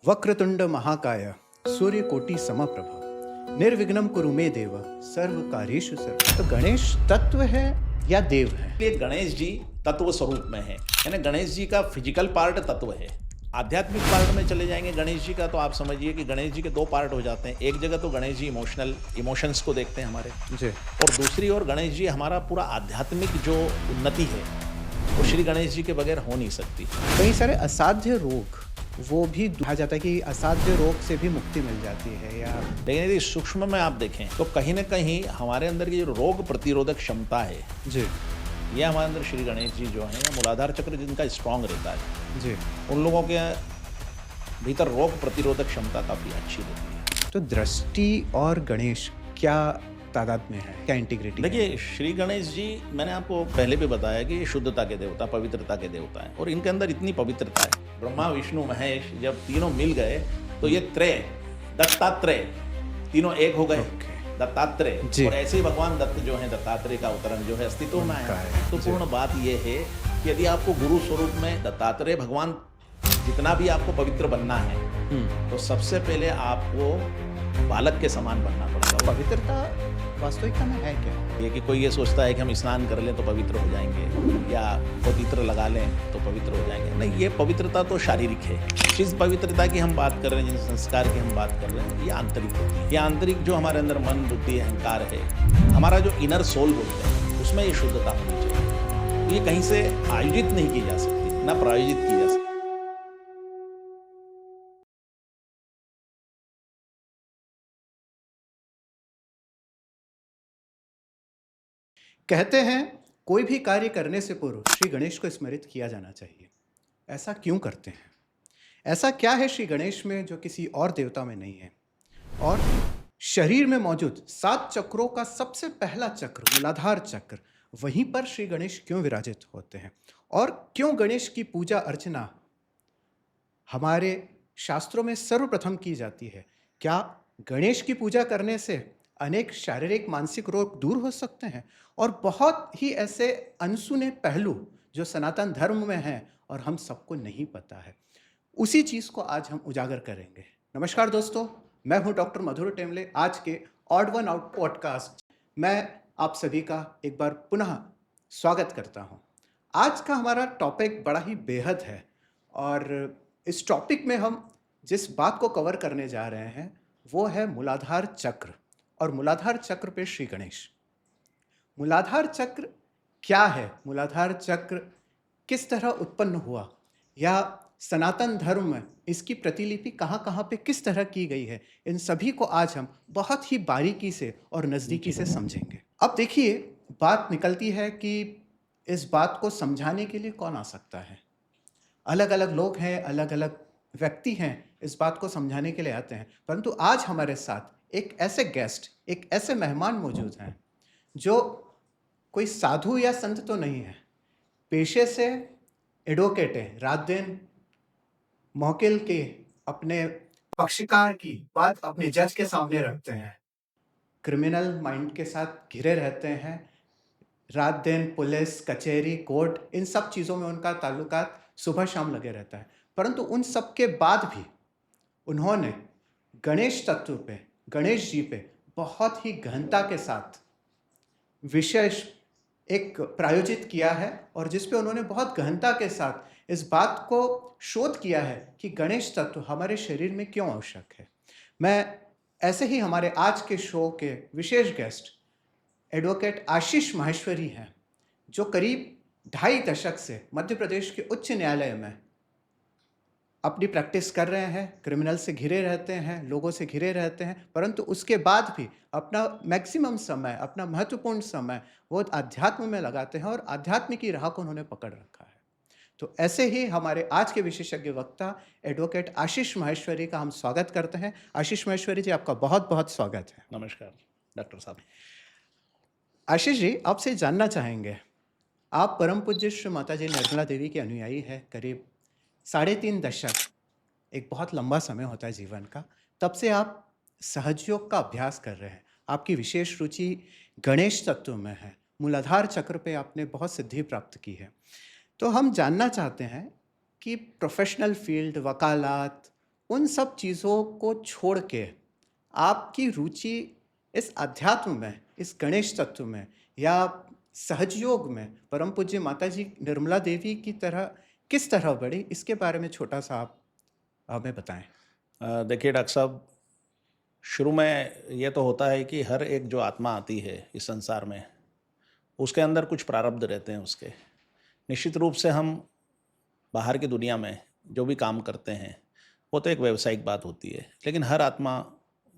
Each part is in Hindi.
वक्रतुंड महाकाय सूर्यकोटि समप्रभ निर्विघ्नं कुरु मे देव सर्व कार्येषु सर्व। तो गणेश तत्व है या देव है? ये गणेश जी तत्व स्वरूप में है, यानी गणेश जी का फिजिकल पार्ट तत्व है। आध्यात्मिक पार्ट में चले जाएंगे गणेश जी का, तो आप समझिए कि गणेश जी के दो पार्ट हो जाते हैं। एक जगह तो गणेश जी इमोशंस को देखते हैं हमारे जी। और दूसरी ओर गणेश जी हमारा पूरा आध्यात्मिक जो उन्नति है वो श्री गणेश जी के बगैर हो नहीं सकती। कई सारे असाध्य रोग वो भी कहा जाता है कि असाध्य रोग से भी मुक्ति मिल जाती है या लेकिन यदि सूक्ष्म में आप देखें तो कहीं ना कहीं हमारे अंदर की जो रोग प्रतिरोधक क्षमता है जी ये हमारे अंदर श्री गणेश जी जो हैं, मूलाधार चक्र जिनका स्ट्रांग रहता है जी उन लोगों के भीतर रोग प्रतिरोधक क्षमता काफ़ी अच्छी रहती है। तो दृष्टि और गणेश क्या तादाद में है, क्या इंटीग्रिटी? देखिए, श्री गणेश जी मैंने आपको पहले भी बताया कि ये शुद्धता के देवता, पवित्रता के देवता हैं और इनके अंदर इतनी पवित्रता है। ब्रह्मा विष्णु महेश जब तीनों मिल गए तो ये त्रय दत्तात्रेय तीनों एक हो गए। दत्तात्रेय जी। और ऐसे ही भगवान दत्त जो है, दत्तात्रेय का अवतरण जो है अस्तित्व में आया है। तो पूर्ण बात ये है कि यदि आपको गुरु स्वरूप में दत्तात्रेय भगवान जितना भी आपको पवित्र बनना है तो सबसे पहले आपको बालक के समान बनना पड़ेगा। पवित्रता वास्तविकता में है क्या? ये कि कोई ये सोचता है कि हम स्नान कर लें तो पवित्र हो जाएंगे या पवित्र लगा लें तो पवित्र हो जाएंगे, नहीं, ये पवित्रता तो शारीरिक है। जिस पवित्रता की हम बात कर रहे हैं, जिस संस्कार की हम बात कर रहे हैं, ये आंतरिक होती है। ये आंतरिक जो हमारे अंदर मन बुद्धि अहंकार है, हमारा जो इनर सोल बोलते हैं, उसमें ये शुद्धता होनी चाहिए। ये कहीं से आयोजित नहीं की जा सकती, ना प्रायोजित की जा सकती। कहते हैं कोई भी कार्य करने से पूर्व श्री गणेश को स्मरित किया जाना चाहिए। ऐसा क्यों करते हैं? ऐसा क्या है श्री गणेश में जो किसी और देवता में नहीं है? और शरीर में मौजूद 7 चक्रों का सबसे पहला चक्र मूलाधार चक्र, वहीं पर श्री गणेश क्यों विराजित होते हैं? और क्यों गणेश की पूजा अर्चना हमारे शास्त्रों में सर्वप्रथम की जाती है? क्या गणेश की पूजा करने से अनेक शारीरिक मानसिक रोग दूर हो सकते हैं? और बहुत ही ऐसे अनसुने पहलू जो सनातन धर्म में हैं और हम सबको नहीं पता है, उसी चीज़ को आज हम उजागर करेंगे। नमस्कार दोस्तों, मैं हूं डॉक्टर मधुर टेमले। आज के ऑड वन आउट पॉडकास्ट मैं आप सभी का एक बार पुनः स्वागत करता हूं। आज का हमारा टॉपिक बड़ा ही बेहद है और इस टॉपिक में हम जिस बात को कवर करने जा रहे हैं वो है मूलाधार चक्र और मूलाधार चक्र पे श्री गणेश। मूलाधार चक्र क्या है? मूलाधार चक्र किस तरह उत्पन्न हुआ या सनातन धर्म में इसकी प्रतिलिपि कहाँ कहाँ पे किस तरह की गई है, इन सभी को आज हम बहुत ही बारीकी से और नज़दीकी से समझेंगे। अब देखिए, बात निकलती है कि इस बात को समझाने के लिए कौन आ सकता है? अलग अलग लोग हैं, अलग अलग व्यक्ति हैं, इस बात को समझाने के लिए आते हैं। परंतु आज हमारे साथ एक ऐसे गेस्ट, एक ऐसे मेहमान मौजूद हैं जो कोई साधु या संत तो नहीं है, पेशे से एडवोकेट है। रात दिन मौकिल के अपने पक्षकार की बात अपने जज के सामने रखते हैं, क्रिमिनल माइंड के साथ घिरे रहते हैं। रात दिन पुलिस कचहरी कोर्ट इन सब चीज़ों में उनका ताल्लुकात सुबह शाम लगे रहता है। परंतु उन सब के बाद भी उन्होंने गणेश तत्व पे, गणेश जी पे बहुत ही गहनता के साथ विशेष एक प्रायोजित किया है और जिस पे उन्होंने बहुत गहनता के साथ इस बात को शोध किया है कि गणेश तत्व हमारे शरीर में क्यों आवश्यक है। मैं ऐसे ही हमारे आज के शो के विशेष गेस्ट एडवोकेट आशीष माहेश्वरी हैं, जो करीब 2.5 दशक से मध्य प्रदेश के उच्च न्यायालय में अपनी प्रैक्टिस कर रहे हैं। क्रिमिनल से घिरे रहते हैं, लोगों से घिरे रहते हैं, परंतु उसके बाद भी अपना मैक्सिमम समय, अपना महत्वपूर्ण समय वो आध्यात्म में लगाते हैं और आध्यात्म की राह को उन्होंने पकड़ रखा है। तो ऐसे ही हमारे आज के विशेषज्ञ वक्ता एडवोकेट आशीष माहेश्वरी का हम स्वागत करते हैं। आशीष माहेश्वरी जी, आपका बहुत बहुत स्वागत है। नमस्कार डॉक्टर साहब। आशीष जी, आपसे जानना चाहेंगे, आप परम पूज्य श्री माता जी निर्मला देवी के अनुयायी हैं। करीब 3.5 दशक एक बहुत लंबा समय होता है जीवन का। तब से आप सहजयोग का अभ्यास कर रहे हैं। आपकी विशेष रुचि गणेश तत्व में है। मूलाधार चक्र पे आपने बहुत सिद्धि प्राप्त की है। तो हम जानना चाहते हैं कि प्रोफेशनल फील्ड, वकालत, उन सब चीज़ों को छोड़ के आपकी रुचि इस अध्यात्म में, इस गणेश तत्व में या सहजयोग में परम पूज्य माता जी निर्मला देवी की तरह किस तरह बढ़ी, इसके बारे में छोटा सा आप हमें बताएं। देखिए डॉक्टर साहब, शुरू में ये तो होता है कि हर एक जो आत्मा आती है इस संसार में, उसके अंदर कुछ प्रारब्ध रहते हैं उसके। निश्चित रूप से हम बाहर की दुनिया में जो भी काम करते हैं वो तो एक व्यावसायिक बात होती है, लेकिन हर आत्मा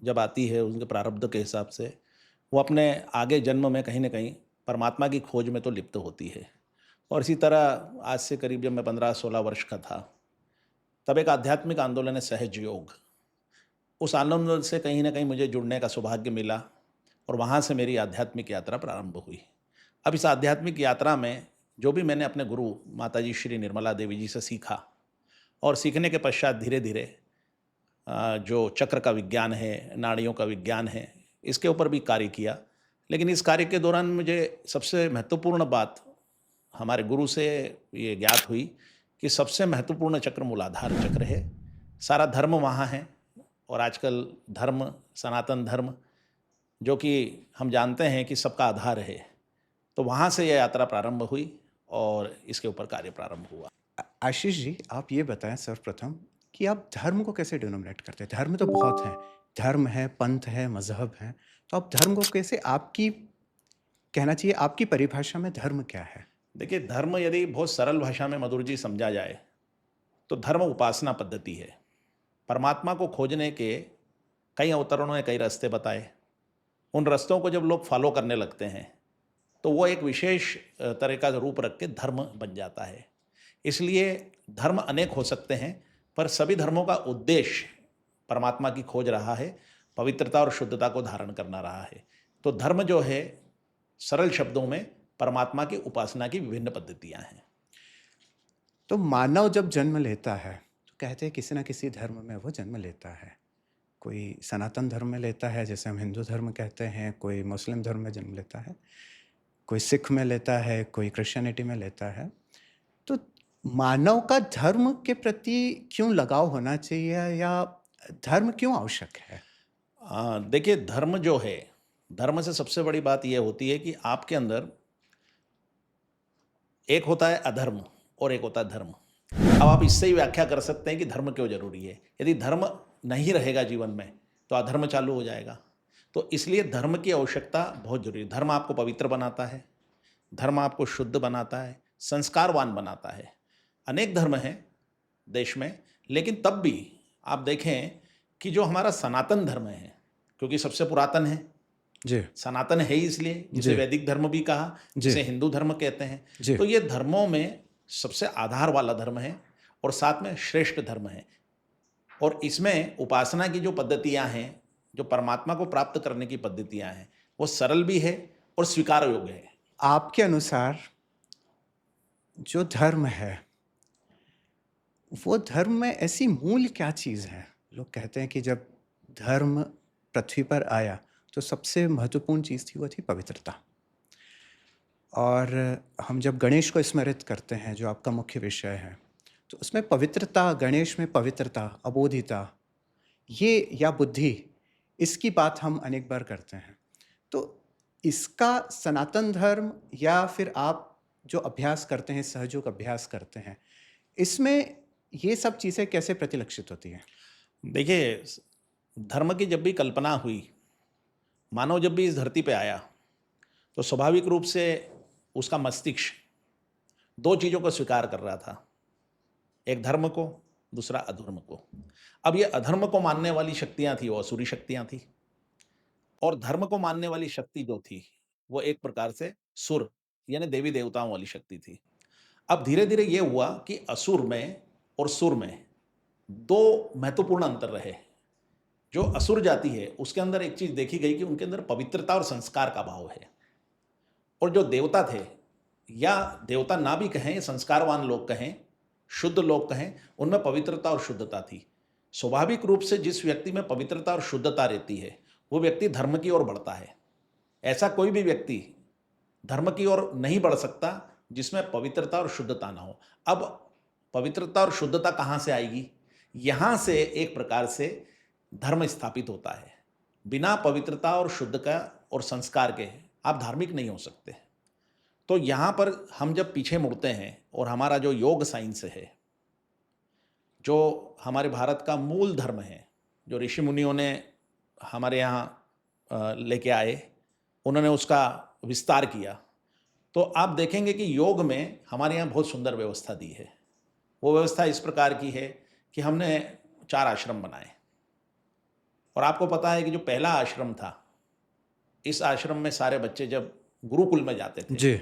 जब आती है उनके प्रारब्ध के हिसाब से वो अपने आगे जन्म में कहीं ना कहीं परमात्मा की खोज में तो लिप्त होती है। और इसी तरह आज से करीब जब मैं 15-16 वर्ष का था, तब एक आध्यात्मिक आंदोलन है सहज योग। उस आंदोलन से कहीं ना कहीं मुझे जुड़ने का सौभाग्य मिला और वहाँ से मेरी आध्यात्मिक यात्रा प्रारंभ हुई। अब इस आध्यात्मिक यात्रा में जो भी मैंने अपने गुरु माताजी श्री निर्मला देवी जी से सीखा, और सीखने के पश्चात धीरे धीरे जो चक्र का विज्ञान है, नाड़ियों का विज्ञान है, इसके ऊपर भी कार्य किया। लेकिन इस कार्य के दौरान मुझे सबसे महत्वपूर्ण बात हमारे गुरु से ये ज्ञात हुई कि सबसे महत्वपूर्ण चक्र मूलाधार चक्र है। सारा धर्म वहाँ है, और आजकल धर्म, सनातन धर्म, जो कि हम जानते हैं कि सबका आधार है, तो वहाँ से यह यात्रा प्रारंभ हुई और इसके ऊपर कार्य प्रारंभ हुआ। आशीष जी, आप ये बताएं सर्वप्रथम कि आप धर्म को कैसे डिनोमिनेट करते हैं। धर्म तो बहुत हैं, धर्म है, पंथ है, मजहब है, तो आप धर्म को कैसे, आपकी कहना चाहिए आपकी परिभाषा में धर्म क्या है? देखिए, धर्म यदि बहुत सरल भाषा में मधुर जी समझा जाए तो धर्म उपासना पद्धति है। परमात्मा को खोजने के कई अवतरणों ने कई रास्ते बताए। उन रास्तों को जब लोग फॉलो करने लगते हैं तो वो एक विशेष तरह का रूप रख के धर्म बन जाता है। इसलिए धर्म अनेक हो सकते हैं, पर सभी धर्मों का उद्देश्य परमात्मा की खोज रहा है, पवित्रता और शुद्धता को धारण करना रहा है। तो धर्म जो है, सरल शब्दों में परमात्मा की उपासना की विभिन्न पद्धतियां हैं। तो मानव जब जन्म लेता है तो कहते हैं किसी न किसी धर्म में वो जन्म लेता है। कोई सनातन धर्म में लेता है, जैसे हम हिंदू धर्म कहते हैं, कोई मुस्लिम धर्म में जन्म लेता है, कोई सिख में लेता है, कोई क्रिश्चियनिटी में लेता है। तो मानव का धर्म के प्रति क्यों लगाव होना चाहिए, या धर्म क्यों आवश्यक है? देखिए, धर्म जो है, धर्म से सबसे बड़ी बात यह होती है कि आपके अंदर एक होता है अधर्म और एक होता है धर्म। अब आप इससे ही व्याख्या कर सकते हैं कि धर्म क्यों जरूरी है। यदि धर्म नहीं रहेगा जीवन में तो अधर्म चालू हो जाएगा। तो इसलिए धर्म की आवश्यकता बहुत जरूरी है। धर्म आपको पवित्र बनाता है, धर्म आपको शुद्ध बनाता है, संस्कारवान बनाता है। अनेक धर्म हैं देश में, लेकिन तब भी आप देखें कि जो हमारा सनातन धर्म है, क्योंकि सबसे पुरातन है, जी सनातन है ही, इसलिए जिसे जी वैदिक धर्म भी कहा, जिसे हिंदू धर्म कहते हैं। जी तो ये धर्मों में सबसे आधार वाला धर्म है और साथ में श्रेष्ठ धर्म है। और इसमें उपासना की जो पद्धतियां हैं, जो परमात्मा को प्राप्त करने की पद्धतियां हैं, वो सरल भी है और स्वीकार योग्य है। आपके अनुसार जो धर्म है, वो धर्म में ऐसी मूल क्या चीज़ है? लोग कहते हैं कि जब धर्म पृथ्वी पर आया तो सबसे महत्वपूर्ण चीज़ थी, वो थी पवित्रता। और हम जब गणेश को स्मृत करते हैं, जो आपका मुख्य विषय है, तो उसमें पवित्रता, गणेश में पवित्रता, अबोधिता, ये या बुद्धि, इसकी बात हम अनेक बार करते हैं। तो इसका सनातन धर्म या फिर आप जो अभ्यास करते हैं, सहयोग अभ्यास करते हैं, इसमें ये सब चीज़ें कैसे प्रतिलक्षित होती हैं? देखिए, धर्म की जब भी कल्पना हुई, मानव जब भी इस धरती पे आया, तो स्वाभाविक रूप से उसका मस्तिष्क दो चीज़ों को स्वीकार कर रहा था, एक धर्म को, दूसरा अधर्म को। अब ये अधर्म को मानने वाली शक्तियां थी, वो असुरी शक्तियां थी, और धर्म को मानने वाली शक्ति जो थी वो एक प्रकार से सुर यानी देवी देवताओं वाली शक्ति थी। अब धीरे धीरे ये हुआ कि असुर में और सुर में दो महत्वपूर्ण अंतर रहे। जो असुर जाति है उसके अंदर एक चीज देखी गई कि उनके अंदर पवित्रता और संस्कार का भाव है, और जो देवता थे, या देवता ना भी कहें, संस्कारवान लोग कहें, शुद्ध लोग कहें, उनमें पवित्रता और शुद्धता थी। स्वाभाविक रूप से जिस व्यक्ति में पवित्रता और शुद्धता रहती है वो व्यक्ति धर्म की ओर बढ़ता है। ऐसा कोई भी व्यक्ति धर्म की ओर नहीं बढ़ सकता जिसमें पवित्रता और शुद्धता ना हो। अब पवित्रता और शुद्धता कहाँ से आएगी? यहाँ से एक प्रकार से धर्म स्थापित होता है। बिना पवित्रता और शुद्ध का और संस्कार के आप धार्मिक नहीं हो सकते। तो यहाँ पर हम जब पीछे मुड़ते हैं और हमारा जो योग साइंस है, जो हमारे भारत का मूल धर्म है, जो ऋषि मुनियों ने हमारे यहाँ लेके आए, उन्होंने उसका विस्तार किया, तो आप देखेंगे कि योग में हमारे यहाँ बहुत सुंदर व्यवस्था दी है। वो व्यवस्था इस प्रकार की है कि हमने 4 आश्रम बनाए, और आपको पता है कि जो पहला आश्रम था, इस आश्रम में सारे बच्चे जब गुरुकुल में जाते थे जी,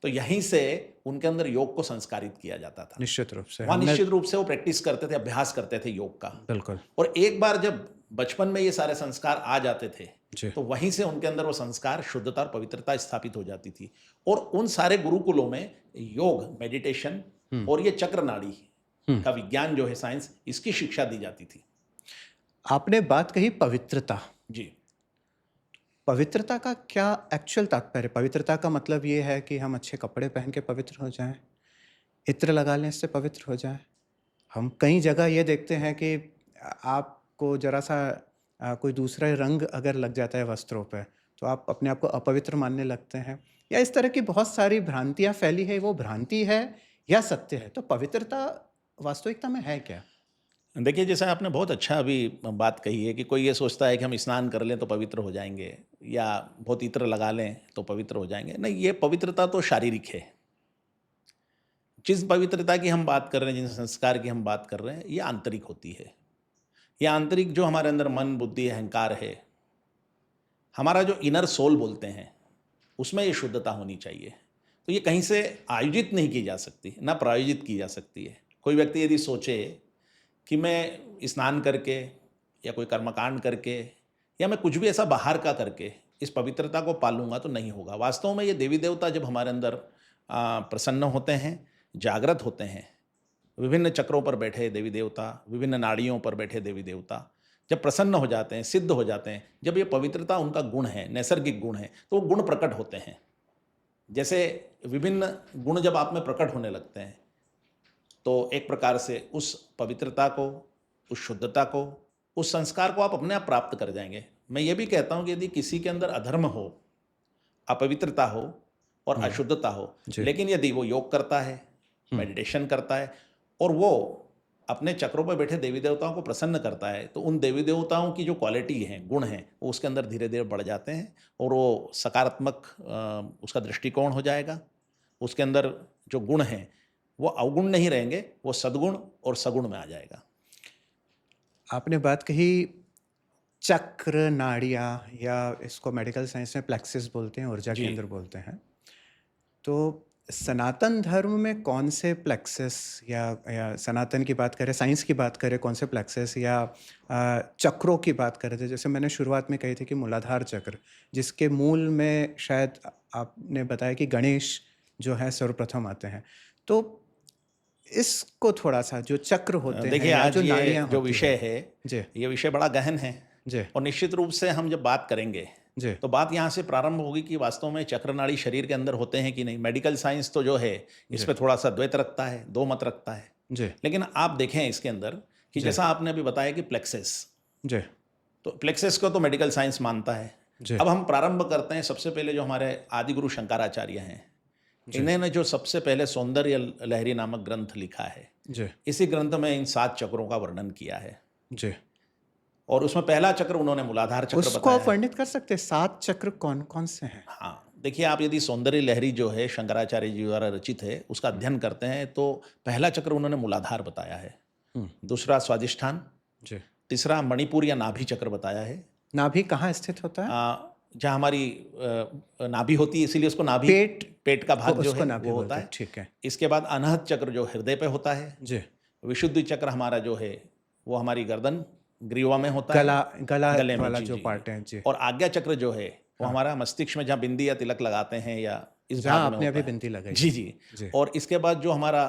तो यहीं से उनके अंदर योग को संस्कारित किया जाता था। निश्चित रूप से वहाँ हमने निश्चित रूप से वो प्रैक्टिस करते थे, अभ्यास करते थे योग का। बिल्कुल और एक बार जब बचपन में ये सारे संस्कार आ जाते थे, जी, तो वहीं से उनके अंदर वो संस्कार, शुद्धता और पवित्रता स्थापित हो जाती थी। और उन सारे गुरुकुलों में योग, मेडिटेशन और ये चक्र नाड़ी का विज्ञान जो है, साइंस, इसकी शिक्षा दी जाती थी। आपने बात कही पवित्रता। जी, पवित्रता का क्या एक्चुअल तात्पर्य? पवित्रता का मतलब ये है कि हम अच्छे कपड़े पहन के पवित्र हो जाएं, इत्र लगा लें इससे पवित्र हो जाएं। हम कई जगह ये देखते हैं कि आपको जरा सा कोई दूसरा रंग अगर लग जाता है वस्त्रों पे, तो आप अपने आप को अपवित्र मानने लगते हैं, या इस तरह की बहुत सारी भ्रांतियाँ फैली है। वो भ्रांति है या सत्य है? तो पवित्रता वास्तविकता में है क्या? देखिए, जैसा आपने बहुत अच्छा अभी बात कही है कि कोई ये सोचता है कि हम स्नान कर लें तो पवित्र हो जाएंगे, या बहुत इत्र लगा लें तो पवित्र हो जाएंगे। नहीं, ये पवित्रता तो शारीरिक है। जिस पवित्रता की हम बात कर रहे हैं, जिस संस्कार की हम बात कर रहे हैं, ये आंतरिक होती है। ये आंतरिक जो हमारे अंदर मन, बुद्धि, अहंकार है, हमारा जो इनर सोल बोलते हैं, उसमें ये शुद्धता होनी चाहिए। तो ये कहीं से आयोजित नहीं की जा सकती, ना प्रायोजित की जा सकती है। कोई व्यक्ति यदि सोचे कि मैं स्नान करके या कोई कर्मकांड करके या मैं कुछ भी ऐसा बाहर का करके इस पवित्रता को पालूंगा, तो नहीं होगा। वास्तव में ये देवी देवता जब हमारे अंदर प्रसन्न होते हैं, जागृत होते हैं, विभिन्न चक्रों पर बैठे देवी देवता, विभिन्न नाड़ियों पर बैठे देवी देवता जब प्रसन्न हो जाते हैं, सिद्ध हो जाते हैं, जब ये पवित्रता उनका गुण है, नैसर्गिक गुण है, तो वो गुण प्रकट होते हैं। जैसे विभिन्न गुण जब आप में प्रकट होने लगते हैं, तो एक प्रकार से उस पवित्रता को, उस शुद्धता को, उस संस्कार को आप अपने आप प्राप्त कर जाएंगे। मैं ये भी कहता हूँ कि यदि किसी के अंदर अधर्म हो, अपवित्रता हो और अशुद्धता हो, जी। लेकिन यदि वो योग करता है, मेडिटेशन करता है और वो अपने चक्रों पर बैठे देवी देवताओं को प्रसन्न करता है, तो उन देवी देवताओं की जो क्वालिटी है, गुण हैं, वो उसके अंदर धीरे धीरे बढ़ जाते हैं और वो सकारात्मक उसका दृष्टिकोण हो जाएगा। उसके अंदर जो गुण हैं वो अवगुण नहीं रहेंगे, वो सद्गुण और सगुण में आ जाएगा। आपने बात कही चक्र, नाड़ियाँ, या इसको मेडिकल साइंस में प्लेक्सिस बोलते हैं, ऊर्जा जी। केंद्र बोलते हैं। तो सनातन धर्म में कौन से प्लेक्सिस, या सनातन की बात करें, साइंस की बात करें, कौन से प्लेक्सिस या चक्रों की बात कर रहे थे? जैसे मैंने शुरुआत में कही थी कि मूलाधार चक्र, जिसके मूल में शायद आपने बताया कि गणेश जो है सर्वप्रथम आते हैं। तो इसको थोड़ा सा, जो चक्र होते हैं देखिए, या आज जो ये नाड़ियाँ जो होती विषय हैं, है, जी ये विषय बड़ा गहन है जी और निश्चित रूप से हम जब बात करेंगे जी तो बात यहाँ से प्रारंभ होगी कि वास्तव में चक्र नाड़ी शरीर के अंदर होते हैं कि नहीं। मेडिकल साइंस तो जो है इस पे थोड़ा सा द्वैत रखता है, दो मत रखता है। जी लेकिन आप देखें इसके अंदर कि जी। जैसा आपने अभी बताया कि प्लेक्सिस, जी तो प्लेक्सिस को तो मेडिकल साइंस मानता है। जी अब हम प्रारंभ करते हैं, सबसे पहले जो हमारे आदि गुरु शंकराचार्य हैं, इन्होंने जो सबसे पहले सौंदर्य लहरी नामक ग्रंथ लिखा है, जी इसी ग्रंथ में इन 7 चक्रों का वर्णन किया है। जी। और उसमें पहला चक्र उन्होंने मूलाधार चक्र उसको बताया आप है। वर्णित कर सकते हैं? 7 चक्र कौन कौन से हैं? हाँ, देखिए, आप यदि सौंदर्य लहरी जो है शंकराचार्य जी द्वारा रचित है, उसका अध्ययन करते हैं, तो पहला चक्र उन्होंने मूलाधार बताया है, दूसरा स्वादिष्ठान, जी। तीसरा मणिपुर या नाभि चक्र बताया है। नाभि कहाँ स्थित होता है? जहाँ हमारी नाभि होती है, इसीलिए उसको नाभि, पेट का भाग जो उसको है नाभि वो बोलते होता हैं, है। ठीक है इसके बाद अनाहत चक्र जो हृदय पे होता है। जी। विशुद्धि चक्र हमारा जो है वो हमारी गर्दन, ग्रीवा में होता गला है, गला गले में, वाला जी, जो जी, पार्ट है, जी। और आज्ञा चक्र जो है वो हमारा मस्तिष्क में, जहाँ बिंदी या तिलक लगाते हैं, या इस जहाँ भाग में आपने होता अभी है। बिंदी लगाई। जी जी। जी। और इसके बाद जो हमारा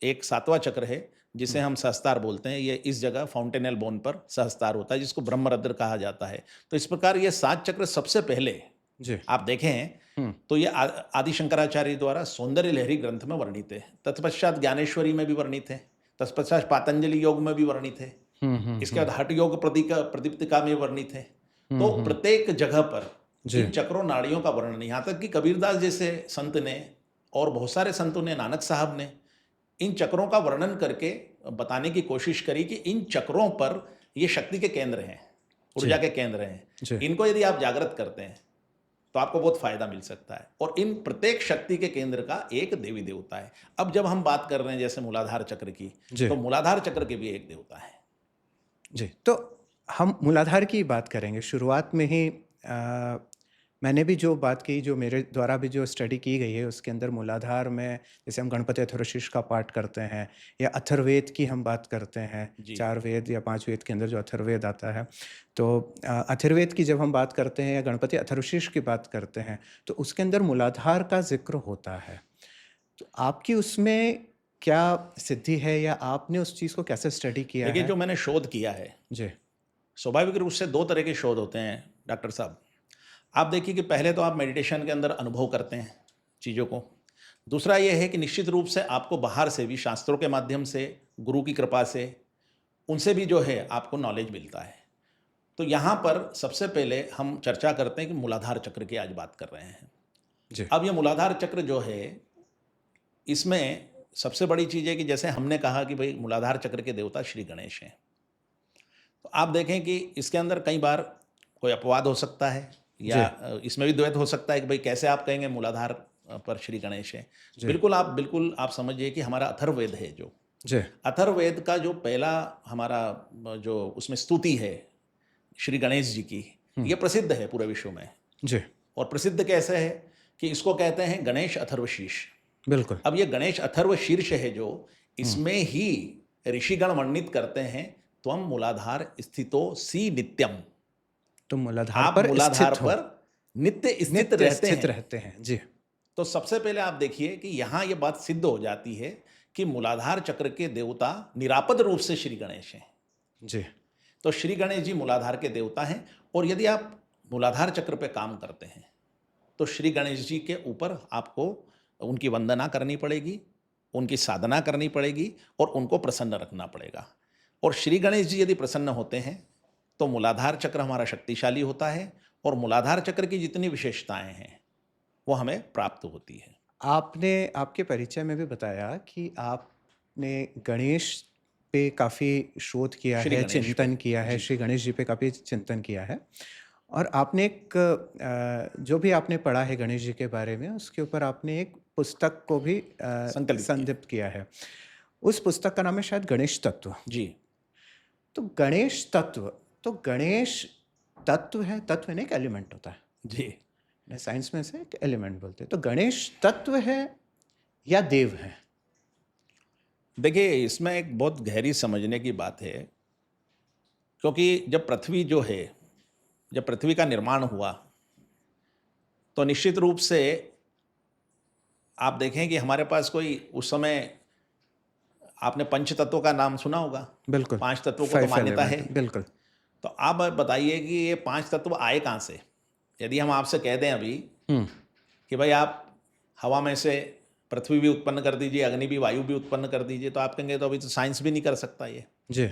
एक 7वां चक्र है, जिसे हम सहस्तार बोलते हैं, ये इस जगह फाउंटेनल बोन पर सहस्तार होता है, जिसको ब्रह्मरद्र कहा जाता है। तो इस प्रकार ये 7 चक्र सबसे पहले जी आप देखें तो ये आदि शंकराचार्य द्वारा सौंदर्य लहरी ग्रंथ में वर्णित है। तत्पश्चात ज्ञानेश्वरी में भी वर्णित है, तत्पश्चात पातंजलि योग में भी वर्णित है, इसके बाद हठ योग प्रदीप्तिका में वर्णित है। तो प्रत्येक जगह पर जी। इन चक्रों नाड़ियों का वर्णन, यहाँ तक कि कबीरदास जैसे संत ने और बहुत सारे संतों ने, नानक साहब ने इन चक्रों का वर्णन करके बताने की कोशिश करी कि इन चक्रों पर ये शक्ति के केंद्र हैं, ऊर्जा के केंद्र जी। हैं। इनको यदि आप जागृत करते हैं तो आपको बहुत फायदा मिल सकता है। और इन प्रत्येक शक्ति के केंद्र का एक देवी देवता है। अब जब हम बात कर रहे हैं जैसे मूलाधार चक्र की, जी। तो मूलाधार चक्र के भी एक देवता है। जी, तो हम मूलाधार की बात करेंगे। शुरुआत में ही मैंने भी जो बात की, जो मेरे द्वारा भी जो स्टडी की गई है, उसके अंदर मूलाधार में जैसे हम गणपति अथर्वशीर्ष का पाठ करते हैं या अथर्ववेद की हम बात करते हैं, जी। 4 वेद या 5 वेद के अंदर जो अथर्ववेद आता है, तो अथर्ववेद की जब हम बात करते हैं या गणपति अथर्वशीर्ष की बात करते हैं, तो उसके अंदर मूलाधार का जिक्र होता है। तो आपकी उसमें क्या सिद्धि है या आपने उस चीज़ को कैसे स्टडी किया देखिए, है? जो मैंने शोध किया है, जी। स्वाभाविक रूप से 2 तरह के शोध होते हैं डॉक्टर साहब। आप देखिए कि पहले तो आप मेडिटेशन के अंदर अनुभव करते हैं चीज़ों को। दूसरा ये है कि निश्चित रूप से आपको बाहर से भी, शास्त्रों के माध्यम से, गुरु की कृपा से, उनसे भी जो है आपको नॉलेज मिलता है। तो यहाँ पर सबसे पहले हम चर्चा करते हैं कि मूलाधार चक्र की आज बात कर रहे हैं। जी। अब ये मूलाधार चक्र जो है, इसमें सबसे बड़ी चीज़ है कि जैसे हमने कहा कि भाई मूलाधार चक्र के देवता श्री गणेश हैं, तो आप देखें कि इसके अंदर कई बार कोई अपवाद हो सकता है या इसमें भी द्वैत हो सकता है कि भाई कैसे आप कहेंगे मूलाधार पर श्री गणेश हैं। बिल्कुल आप समझिए कि हमारा अथर्ववेद है, जो जी। अथर्ववेद का जो पहला हमारा जो उसमें स्तुति है श्री गणेश जी की, ये प्रसिद्ध है पूरे विश्व में। जी। और प्रसिद्ध कैसे है कि इसको कहते हैं गणेश अथर्वशीर्ष। बिल्कुल। अब ये गणेश अथर्वशीर्ष है जो, इसमें ही ऋषिगण वर्णित करते हैं, त्वम मूलाधार स्थितो सी नित्यम। तो मूलाधार आप पर मूलाधार स्थित हो, पर नित्य स्थित नित्य रहते स्थित हैं। रहते हैं। जी। तो सबसे पहले आप देखिए कि यहाँ ये बात सिद्ध हो जाती है कि मूलाधार चक्र के देवता निरापद रूप से श्री गणेश हैं। जी। तो श्री गणेश जी मूलाधार के देवता हैं। और यदि आप मूलाधार चक्र पे काम करते हैं तो श्री गणेश जी के ऊपर आपको उनकी वंदना करनी पड़ेगी, उनकी साधना करनी पड़ेगी और उनको प्रसन्न रखना पड़ेगा। और श्री गणेश जी यदि प्रसन्न होते हैं तो मूलाधार चक्र हमारा शक्तिशाली होता है और मूलाधार चक्र की जितनी विशेषताएं हैं वो हमें प्राप्त होती है। आपने आपके परिचय में भी बताया कि आपने गणेश पे काफ़ी शोध किया श्री है, गणेश पे। चिंतन किया है, श्री गणेश जी पे काफ़ी चिंतन किया है। और आपने एक जो भी आपने पढ़ा है गणेश जी के बारे में, उसके ऊपर आपने एक पुस्तक को भी संदिप्त किया है। उस पुस्तक का नाम है शायद गणेश तत्व। जी। तो गणेश तत्व, तो गणेश तत्व है, तत्व है ना, एक एलिमेंट होता है। जी। साइंस में से एक एलिमेंट बोलते हैं। तो गणेश तत्व है या देव है? देखिए, इसमें एक बहुत गहरी समझने की बात है, क्योंकि जब पृथ्वी जो है, जब पृथ्वी का निर्माण हुआ तो निश्चित रूप से आप देखें कि हमारे पास कोई उस समय, आपने पंच तत्वों का नाम सुना होगा। बिल्कुल। 5 तत्वों को तो मान्यता है। बिल्कुल। तो आप बताइए कि ये 5 तत्व आए कहाँ से? यदि हम आपसे कह दें अभी कि भाई आप हवा में से पृथ्वी भी उत्पन्न कर दीजिए, अग्नि भी, वायु भी उत्पन्न कर दीजिए, तो आप कहेंगे तो अभी तो साइंस भी नहीं कर सकता ये। जी।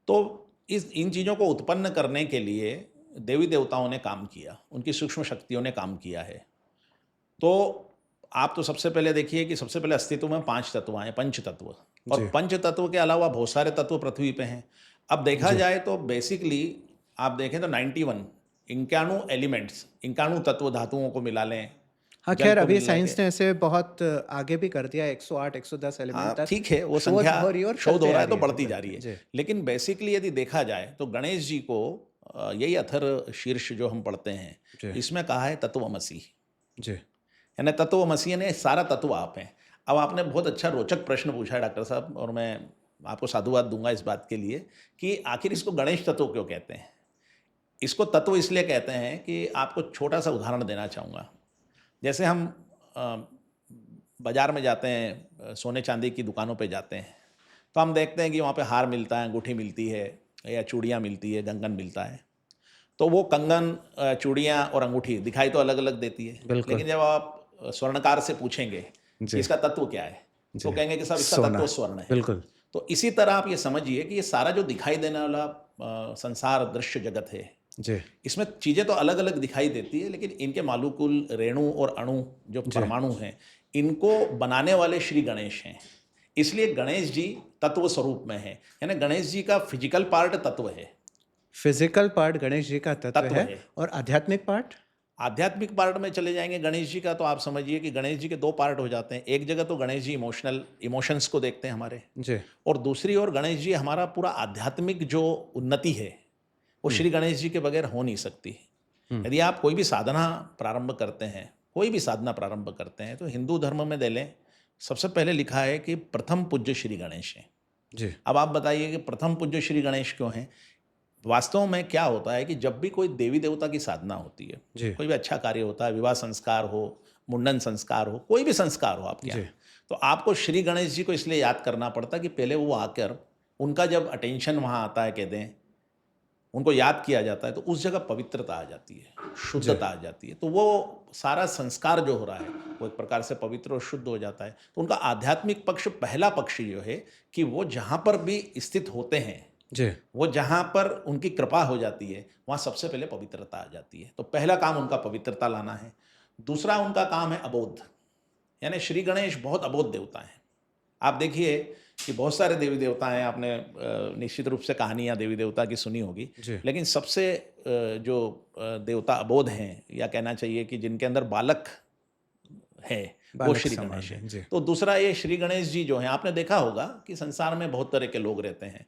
तो इन चीज़ों को उत्पन्न करने के लिए देवी देवताओं ने काम किया, उनकी सूक्ष्म शक्तियों ने काम किया है। तो आप तो सबसे पहले देखिए कि सबसे पहले अस्तित्व में 5 तत्व आए, पंच तत्व। और पंच तत्व के अलावा बहुत सारे तत्व पृथ्वी पे हैं। अब देखा जाए तो बेसिकली आप देखें तो 91 51 एलिमेंट्स, 51 तत्व धातुओं को मिला लें। हाँ, खैर अभी साइंस ने ऐसे बहुत आगे भी कर दिया, 108 110 एलिमेंट तक। ठीक है, वो संख्या शोध हो रहा है तो बढ़ती जा रही है। जी। लेकिन बेसिकली यदि देखा जाए तो गणेश जी को यही अथर शीर्ष जो हम पढ़ते हैं, इसमें कहा है तत्वमसी। जी। यानी तत्वमसी यानी सारा तत्व आप हैं। अब आपने बहुत अच्छा रोचक प्रश्न पूछा है डॉक्टर साहब, और मैं आपको साधुवाद दूंगा इस बात के लिए कि आखिर इसको गणेश तत्व क्यों कहते हैं। इसको तत्व इसलिए कहते हैं कि आपको छोटा सा उदाहरण देना चाहूँगा। जैसे हम बाज़ार में जाते हैं, सोने चांदी की दुकानों पे जाते हैं, तो हम देखते हैं कि वहाँ पे हार मिलता है, अंगूठी मिलती है या चूड़ियाँ मिलती है, कंगन मिलता है। तो वो कंगन, चूड़ियाँ और अंगूठी दिखाई तो अलग अलग देती है, लेकिन जब आप स्वर्णकार से पूछेंगे कि इसका तत्व क्या है, तो कहेंगे कि साहब इसका तत्व स्वर्ण है। बिल्कुल। तो इसी तरह आप ये समझिए कि ये सारा जो दिखाई देने वाला संसार दृश्य जगत है, जी इसमें चीज़ें तो अलग अलग दिखाई देती है, लेकिन इनके मालिक्यूल रेणु और अणु जो जी परमाणु हैं, इनको बनाने वाले श्री गणेश हैं। इसलिए गणेश जी तत्व स्वरूप में है, यानी गणेश जी का फिजिकल पार्ट तत्व है, फिजिकल पार्ट गणेश जी का तत्व तत्व है है। और आध्यात्मिक पार्ट। आध्यात्मिक पार्ट में चले जाएंगे गणेश जी का, तो आप समझिए कि गणेश जी के दो पार्ट हो जाते हैं। एक जगह तो गणेश जी इमोशंस को देखते हैं हमारे, जी और दूसरी ओर गणेश जी हमारा पूरा आध्यात्मिक जो उन्नति है वो श्री गणेश जी के बगैर हो नहीं सकती। यदि आप कोई भी साधना प्रारंभ करते हैं, कोई भी साधना प्रारंभ करते हैं, तो हिंदू धर्म में दे लें, सबसे पहले लिखा है कि प्रथम पूज्य श्री गणेश हैं। जी अब आप बताइए कि प्रथम पूज्य श्री गणेश क्यों हैं? वास्तव में क्या होता है कि जब भी कोई देवी देवता की साधना होती है, जी कोई भी अच्छा कार्य होता है, विवाह संस्कार हो, मुंडन संस्कार हो, कोई भी संस्कार हो आपके यहाँ, जी तो आपको श्री गणेश जी को इसलिए याद करना पड़ता है कि पहले वो आकर उनका जब अटेंशन वहाँ आता है, कहते हैं उनको याद किया जाता है, तो उस जगह पवित्रता आ जाती है, शुद्धता आ जाती है। तो वो सारा संस्कार जो हो रहा है वो एक प्रकार से पवित्र और शुद्ध हो जाता है। तो उनका आध्यात्मिक पक्ष, पहला पक्ष जो है कि वो जहाँ पर भी स्थित होते हैं, जी वो जहाँ पर उनकी कृपा हो जाती है, वहाँ सबसे पहले पवित्रता आ जाती है। तो पहला काम उनका पवित्रता लाना है। दूसरा उनका काम है अबोध, यानी श्री गणेश बहुत अबोध देवता हैं। आप देखिए कि बहुत सारे देवी देवता हैं, आपने निश्चित रूप से कहानियाँ देवी देवता की सुनी होगी, जी लेकिन सबसे जो देवता अबोध हैं, या कहना चाहिए कि जिनके अंदर बालक है, वो बालक श्री समान गणेश है, है। जी तो दूसरा ये श्री गणेश जी जो हैं, आपने देखा होगा कि संसार में बहुत तरह के लोग रहते हैं।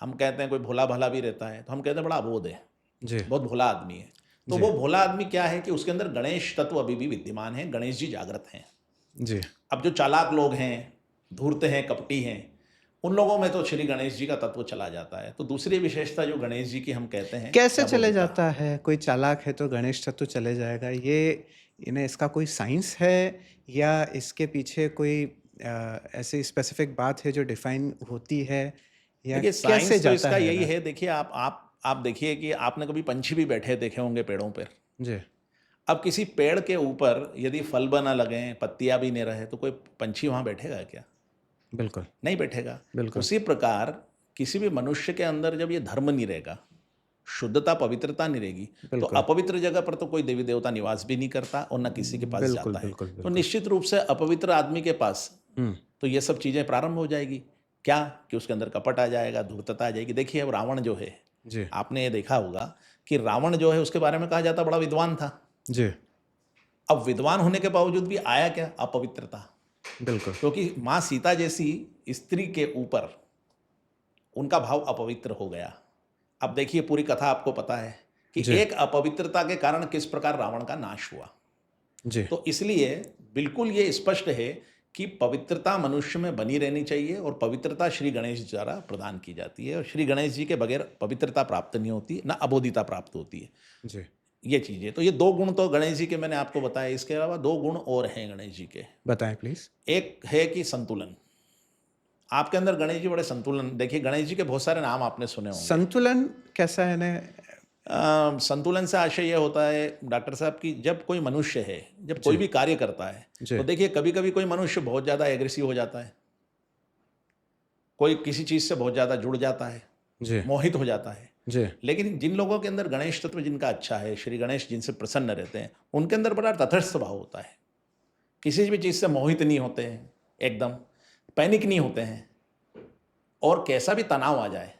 हम कहते हैं कोई भोला भाला भी रहता है, तो हम कहते हैं बड़ा अबोध है, जी बहुत भोला आदमी है। तो जी वो भोला आदमी क्या है कि उसके अंदर गणेश तत्व अभी भी विद्यमान है, गणेश जी जागृत हैं। जी अब जो चालाक लोग हैं, धूर्त हैं, कपटी हैं, उन लोगों में तो श्री गणेश जी का तत्व चला जाता है। तो दूसरी विशेषता जो गणेश जी की हम कहते हैं, कैसे चले अबोधिकता। जाता है? कोई चालाक है तो गणेश तत्व चले जाएगा, ये इन्हें इसका कोई साइंस है या इसके पीछे कोई ऐसी स्पेसिफिक बात है जो डिफाइन होती है, या देखिए कैसे साइंस तो जाता इसका है यही ना? है। देखिए आप देखिए कि आपने कभी पंछी भी बैठे देखे होंगे पेड़ों पर। जी अब किसी पेड़ के ऊपर यदि फल बना लगें, पत्तियां भी नहीं रहे, तो कोई पंछी वहां बैठेगा क्या? बिल्कुल नहीं बैठेगा। बिल्कुल उसी प्रकार किसी भी मनुष्य के अंदर जब ये धर्म नहीं रहेगा, शुद्धता पवित्रता नहीं रहेगी, तो बिल्कुल अपवित्र जगह पर तो कोई देवी देवता निवास भी नहीं करता और न किसी के पास बिल्कुल जाता है। बिल्कुल तो बिल्कुल निश्चित रूप से अपवित्र आदमी के पास हम्म तो ये सब चीज़ें प्रारंभ हो जाएगी। क्या कि उसके अंदर कपट आ जाएगा, धूर्तता आ जाएगी। देखिए अब रावण जो है, जी आपने ये देखा होगा कि रावण जो है उसके बारे में कहा जाता बड़ा विद्वान था। जी अब विद्वान होने के बावजूद भी आया क्या? अपवित्रता। बिल्कुल क्योंकि माँ सीता जैसी स्त्री के ऊपर उनका भाव अपवित्र हो गया। अब देखिए पूरी कथा आपको पता है कि जी एक अपवित्रता के कारण किस प्रकार रावण का नाश हुआ। जी तो इसलिए बिल्कुल ये स्पष्ट है कि पवित्रता मनुष्य में बनी रहनी चाहिए, और पवित्रता श्री गणेश द्वारा प्रदान की जाती है, और श्री गणेश जी के बगैर पवित्रता प्राप्त नहीं होती, ना अबोधिता प्राप्त होती है। जी ये चीज़ें तो, ये दो गुण तो गणेश जी के मैंने आपको बताया। इसके अलावा दो गुण और हैं गणेश जी के। बताएं प्लीज। एक है कि संतुलन। आपके अंदर गणेश जी बड़े संतुलन। देखिए गणेश जी के बहुत सारे नाम आपने सुने होंगे। संतुलन कैसा है ना? संतुलन से आशय यह होता है डॉक्टर साहब कि जब कोई मनुष्य है, जब कोई भी कार्य करता है, जी तो देखिए कभी कभी कोई मनुष्य बहुत ज़्यादा एग्रेसिव हो जाता है, कोई किसी चीज़ से बहुत ज़्यादा जुड़ जाता है, जी मोहित हो जाता है। जी लेकिन जिन लोगों के अंदर गणेश तत्व जिनका अच्छा है, श्री गणेश जिनसे प्रसन्न रहते हैं, उनके अंदर बड़ा तटस्थ भाव होता है, किसी भी चीज़ से मोहित नहीं होते हैं, एकदम पैनिक नहीं होते हैं, और कैसा भी तनाव आ जाए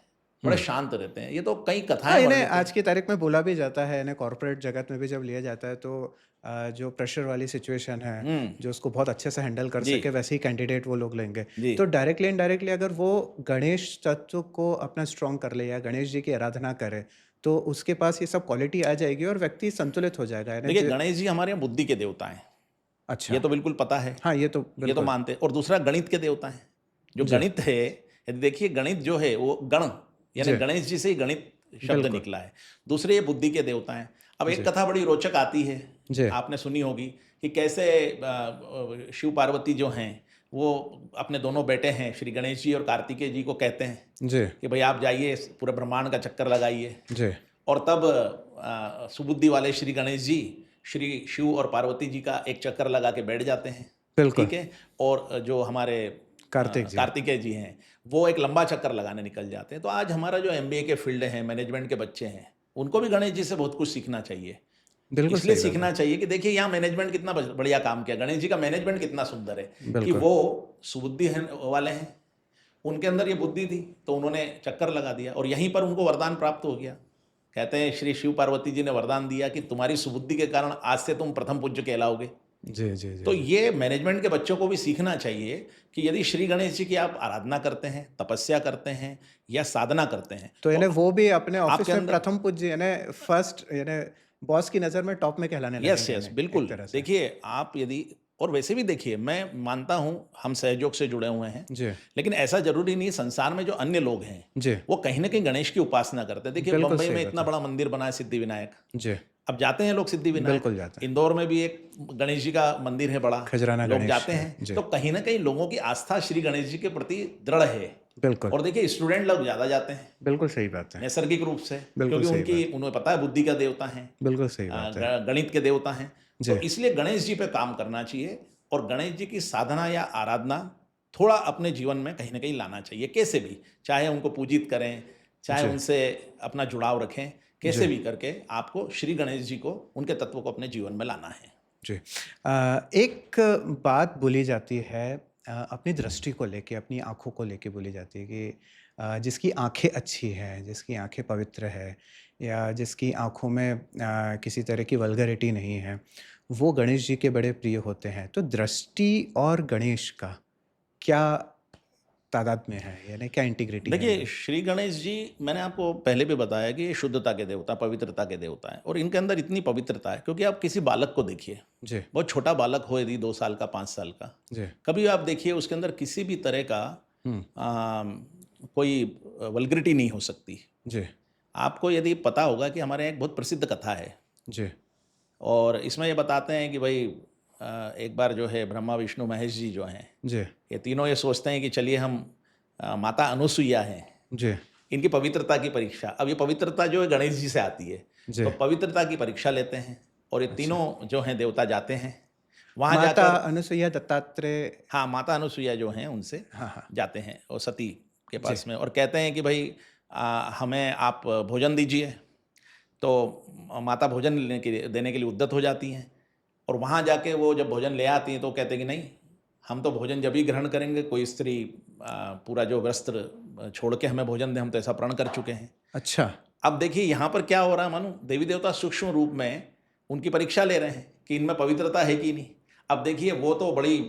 बड़े शांत रहते हैं। ये तो कई हाँ, कथाएं इन्हें वर्णित हैं। आज की तारीख में बोला भी जाता है, इन्हें कॉर्पोरेट जगत में भी जब लिया जाता है तो जो प्रेशर वाली सिचुएशन है, जो उसको बहुत अच्छे से हैंडल कर जी। सके, वैसे ही कैंडिडेट वो लोग लेंगे। जी। तो डायरेक्टली इनडायरेक्टली अगर वो गणेश तत्व को अपना स्ट्रॉन्ग कर ले या गणेश जी की आराधना करे, तो उसके पास ये सब क्वालिटी आ जाएगी और व्यक्ति संतुलित हो जाएगा। यानी देखिए गणेश जी हमारे यहाँ बुद्धि के देवता हैं, अच्छा, ये तो बिल्कुल पता है, हाँ ये तो ये तो बिल्कुल मानते हैं। और दूसरा गणित के देवता हैं। जो जी। गणित है, यदि देखिए गणित जो है वो गण, यानी जी। गणेश जी से ही गणित शब्द बिल्कुल। निकला है। दूसरे ये बुद्धि के देवता हैं। अब एक जी। कथा बड़ी रोचक आती है, जी आपने सुनी होगी कि कैसे शिव पार्वती जो हैं वो अपने दोनों बेटे हैं श्री गणेश जी और कार्तिकेय जी को कहते हैं जी कि भाई आप जाइए पूरे ब्रह्मांड का चक्कर लगाइए। जी और तब सुबुद्धि वाले श्री गणेश जी श्री शिव और पार्वती जी का एक चक्कर लगा के बैठ जाते हैं। बिल्कुल। ठीक है। और जो हमारे कार्तिक जी। कार्तिकेय जी हैं, वो एक लंबा चक्कर लगाने निकल जाते हैं। तो आज हमारा जो एमबीए के फील्ड हैं, मैनेजमेंट के बच्चे हैं, उनको भी गणेश जी से बहुत कुछ सीखना चाहिए। बिल्कुल इसलिए सही बात सीखना है। चाहिए कि देखिए यहाँ मैनेजमेंट कितना बढ़िया काम किया, गणेश जी का मैनेजमेंट कितना सुंदर है कि बिल्कुल। वो सुबुद्धि वाले हैं, उनके अंदर ये बुद्धि थी तो उन्होंने चक्कर लगा दिया और यहीं पर उनको वरदान प्राप्त हो गया। कहते हैं श्री शिव पार्वती जी ने वरदान दिया कि तुम्हारी सुबुद्धि के कारण आज से तुम प्रथम पूज्य कहलाओगे। जी, जी, जी, तो जी। ये मैनेजमेंट के बच्चों को भी सीखना चाहिए कि यदि श्री गणेश जी की आप आराधना करते हैं, तपस्या करते हैं या साधना करते हैं तो यानी तो वो भी अपने आपके ऑफ़िस में अंदर प्रथम पूज्य यानी फर्स्ट यानी बॉस की नज़र में टॉप में कहलाने यस लगेंगे यस यानी एक बिल्कुल। तरह से। देखिए आप यदि और वैसे भी देखिए मैं मानता हूँ हम सहयोग से जुड़े हुए हैं, जी, लेकिन ऐसा ज़रूरी नहीं है संसार में जो अन्य लोग हैं, जी। वो कहीं न कहीं गणेश की उपासना करते हैं। देखिए बिल्कुल बम्बई सही में बात इतना है। बड़ा मंदिर बना है सिद्धिविनायक, जी, अब जाते हैं लोग सिद्धिविनायक। बिल्कुल जाते हैं। इंदौर में भी एक गणेश जी का मंदिर है बड़ा, खजराना लोग गणेश जाते है। हैं। जी, तो कहीं न कहीं लोगों की आस्था श्री गणेश जी के प्रति दृढ़ है बिल्कुल। और देखिए स्टूडेंट लोग ज़्यादा जाते हैं, बिल्कुल सही बात है। नैसर्गिक रूप से, बिल्कुल क्योंकि सही उनकी बात। उन्हें पता है बुद्धि का देवता हैं, बिल्कुल सही बात है। गणित के देवता हैं। जी, तो इसलिए गणेश जी पे काम करना चाहिए और गणेश जी की साधना या आराधना थोड़ा अपने जीवन में कहीं न कहीं लाना चाहिए, कैसे भी। चाहे उनको पूजित करें, चाहे जी, उनसे अपना जुड़ाव रखें, कैसे जी, भी करके आपको श्री गणेश जी को, उनके तत्व को अपने जीवन में लाना है। जी। एक बात बोली जाती है अपनी दृष्टि को लेके, अपनी आँखों को लेके बोली जाती है कि जिसकी आँखें अच्छी हैं, जिसकी आँखें पवित्र है या जिसकी आँखों में किसी तरह की वल्गैरिटी नहीं है, वो गणेश जी के बड़े प्रिय होते हैं। तो दृष्टि और गणेश का क्या तादाद में है? यानी क्या इंटीग्रिटी है देखिए, इनमें? श्री गणेश जी मैंने आपको पहले भी बताया कि ये शुद्धता के देवता, पवित्रता के देवता हैं और इनके अंदर इतनी पवित्रता है क्योंकि आप किसी बालक को देखिए, जी, बहुत छोटा बालक हो यदि 2 साल का, 5 साल का, जी। कभी आप देखिए उसके अंदर किसी भी तरह का हुँ, कोई वल्गैरिटी नहीं हो सकती। जी, आपको यदि पता होगा कि हमारे यहाँ एक बहुत प्रसिद्ध कथा है जी, और इसमें ये बताते हैं कि भाई एक बार जो है ब्रह्मा, विष्णु, महेश जी जो हैं, जी, ये तीनों ये सोचते हैं कि चलिए हम माता अनुसुईया हैं, जी, इनकी पवित्रता की परीक्षा। अब ये पवित्रता जो है गणेश जी से आती है, जी। तो पवित्रता की परीक्षा लेते हैं और ये अच्छा। तीनों जो हैं देवता जाते हैं, वहाँ माता जाकर अनुसुईया, दत्तात्रेय। हाँ, माता अनुसुईया जो हैं उनसे हाँ, हाँ। जाते हैं और सती के जी, पास में और कहते हैं कि भाई हमें आप भोजन दीजिए। तो माता भोजन देने के लिए उद्यत हो जाती हैं और वहाँ जाके वो जब भोजन ले आती हैं तो कहते हैं कि नहीं, हम तो भोजन जब ही ग्रहण करेंगे कोई स्त्री पूरा जो वस्त्र छोड़ के हमें भोजन दे, हम तो ऐसा प्रण कर चुके हैं। अच्छा। अब देखिए यहाँ पर क्या हो रहा है मानो देवी देवता सूक्ष्म रूप में उनकी परीक्षा ले रहे हैं कि इनमें पवित्रता है कि नहीं। अब देखिए वो तो बड़ी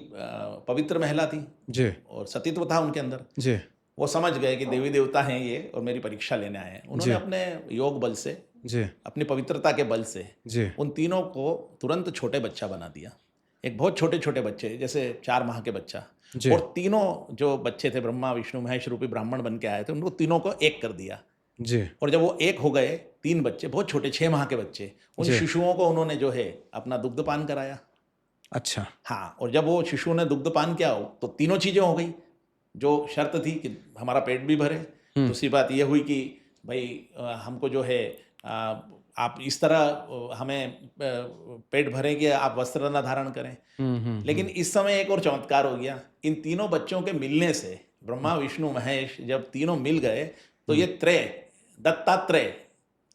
पवित्र महिला थी जी, और सतीत्व था उनके अंदर। जी, वो समझ गए कि देवी देवता हैं ये और मेरी परीक्षा लेने आए हैं। उन्होंने जी, अपने योग बल से, जी, अपनी पवित्रता के बल से जी, उन तीनों को तुरंत छोटे बच्चा बना दिया। एक बहुत छोटे-छोटे बच्चे जैसे 4 माह के बच्चा जी, और तीनों जो बच्चे थे ब्रह्मा, विष्णु, महेश रूपी ब्राह्मण बन के आए थे, उनको तीनों को एक कर दिया। जी, और जब वो एक हो गए 3 बच्चे बहुत छोटे 6 माह के बच्चे, उन जी। शिशुओं को उन्होंने जो है अपना दुग्धपान कराया। अच्छा। हाँ, और जब वो शिशुओं ने दुग्धपान किया तो तीनों चीज़ें हो गई। जो शर्त थी कि हमारा पेट भी भरे, हुँ, दूसरी बात ये हुई कि भई हमको जो है आप इस तरह हमें पेट भरें कि आप वस्त्र न धारण करें। हुँ, हुँ, लेकिन हुँ, इस समय एक और चमत्कार हो गया। इन तीनों बच्चों के मिलने से ब्रह्मा, विष्णु, महेश जब तीनों मिल गए तो ये त्रय, दत्तात्रेय,